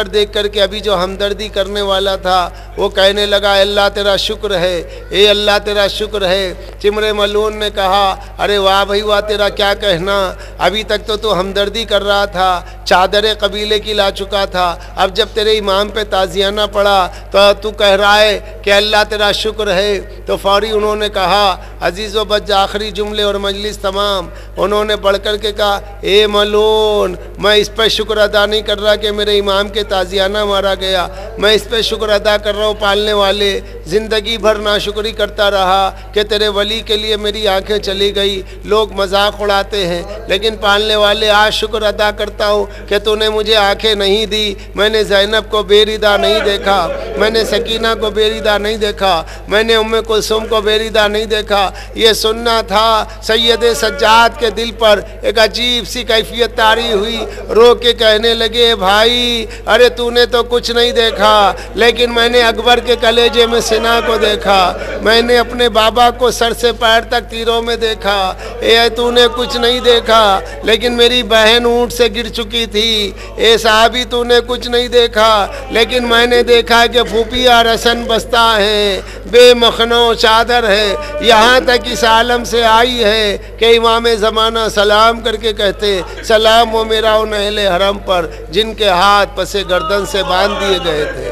देख करके अभी जो हमदर्दी करने वाला था वो कहने लगा, अल्लाह तेरा शुक्र है, ए अल्लाह तेरा शुक्र है। चिमरे मलून ने कहा, अरे वाह भाई वाह, तेरा क्या कहना, अभी तक तो तू हमदर्दी कर रहा था, चादरें कबीले की ला चुका था, अब जब तेरे इमाम पे ताज़ियाना पड़ा तो तू कह रहा है कि अल्लाह तेरा शुक्र है। तो फौरी उन्होंने कहा, अजीज़ व बज आखिरी जुमले और मजलिस तमाम, उन्होंने बढ़ कर के कहा, ए मलून, मैं इस पर शुक्र अदा नहीं कर रहा कि मेरे इमाम के ताज़ियाना मारा गया, मैं इस पर शुक्र अदा कर रहा हूँ पालने वाले, ज़िंदगी भर नाशुक्री करता रहा कि तेरे वली के लिए मेरी आंखें चली गई, लोग मजाक उड़ाते हैं, लेकिन पालने वाले आज शुक्र अदा करता हूँ कि तूने मुझे आंखें नहीं दी, मैंने ज़ैनब को बेरिदा नहीं देखा, मैंने सकीना को बेरिदा नहीं देखा, मैंने उम्मे कुलसुम को बेरिदा नहीं देखा। ये सुनना था। सैयद सज्जाद के दिल पर एक अजीब सी कैफियत तारी हुई, रो के कहने लगे, भाई अरे तूने तो कुछ नहीं देखा, लेकिन मैंने अकबर के कलेजे में सिना को देखा, मैंने अपने बाबा को सर से पैर तक तीरों में देखा। ए तूने कुछ नहीं देखा, लेकिन मेरी बहन ऊँट से गिर चुकी थी। ए साहबी तूने कुछ नहीं देखा, लेकिन मैंने देखा कि फूफिया रसन बस्ता है, बेमखनो चादर है, यहाँ तक इस आलम से आई है कि इमाम ज़माना सलाम करके कहते, सलाम वो मेरा उन अहले हरम पर जिनके हाथ पसे गर्दन से बांध दिए गए थे।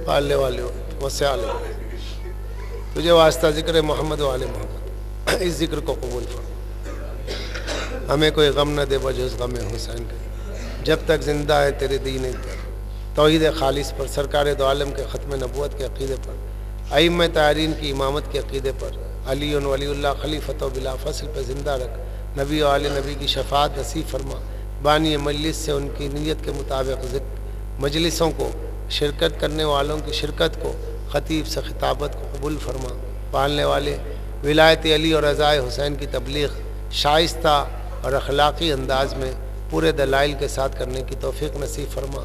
पालने वाले वसे आले, तुझे वास्ता जिक्र मोहम्मद वाले मोहम्मद, इस जिक्र को कबूल फरमा, हमें कोई गम न दे बजुज़ गम हुसैन का, जब तक ज़िंदा है तेरे दीन तौहीद खालिस पर, सरकार दो आलम के ख़त्म नबूवत के अक़ीदे पर, अइम्मा तारीन की इमामत के अक़ीदे पर, अली वलीउल्लाह खलीफत बिला फ़स्ल पर ज़िंदा रख, नबी और आले नबी की शफ़ाअत नसीब फरमा, बानी मजलिस से उनकी नीयत के मुताबिक मजलिसों को, शिरकत करने वालों की शिरकत को, ख़तीब से खिताबत को कबूल फरमा, पालने वाले विलायत अली और रज़ाए हुसैन की तबलीग शाइस्ता और अखलाक़ी अंदाज में पूरे दलाइल के साथ करने की तौफ़ीक़ नसीब फरमा।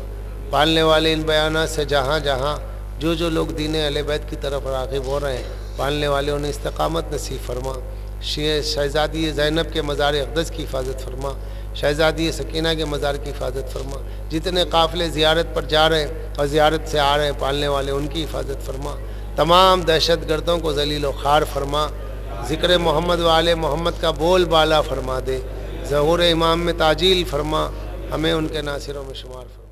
पालने वाले इन बयानात से जहाँ जहाँ जो लोग दीन अहले बैत की तरफ राग़िब हो रहे हैं, पालने वाले उन्हें इस्तकामत नसीब फरमा। शहज़ादी ज़ैनब के मज़ार अक़दस की हिफाजत फरमा, शहज़ादी सकीना के मज़ार की हिफाजत फरमा। जितने काफ़िले ज़ियारत पर जा रहे हैं और ज़ियारत से आ रहे हैं, पालने वाले उनकी हिफाजत फरमा। तमाम दहशत गर्दों को ज़लील व ख़ार फरमा। ज़िक्र मोहम्मद वाले मोहम्मद का बोल बाला फरमा दे। ज़हूर इमाम में ताजील फरमा, हमें उनके नासिरों में शुमार फरमा।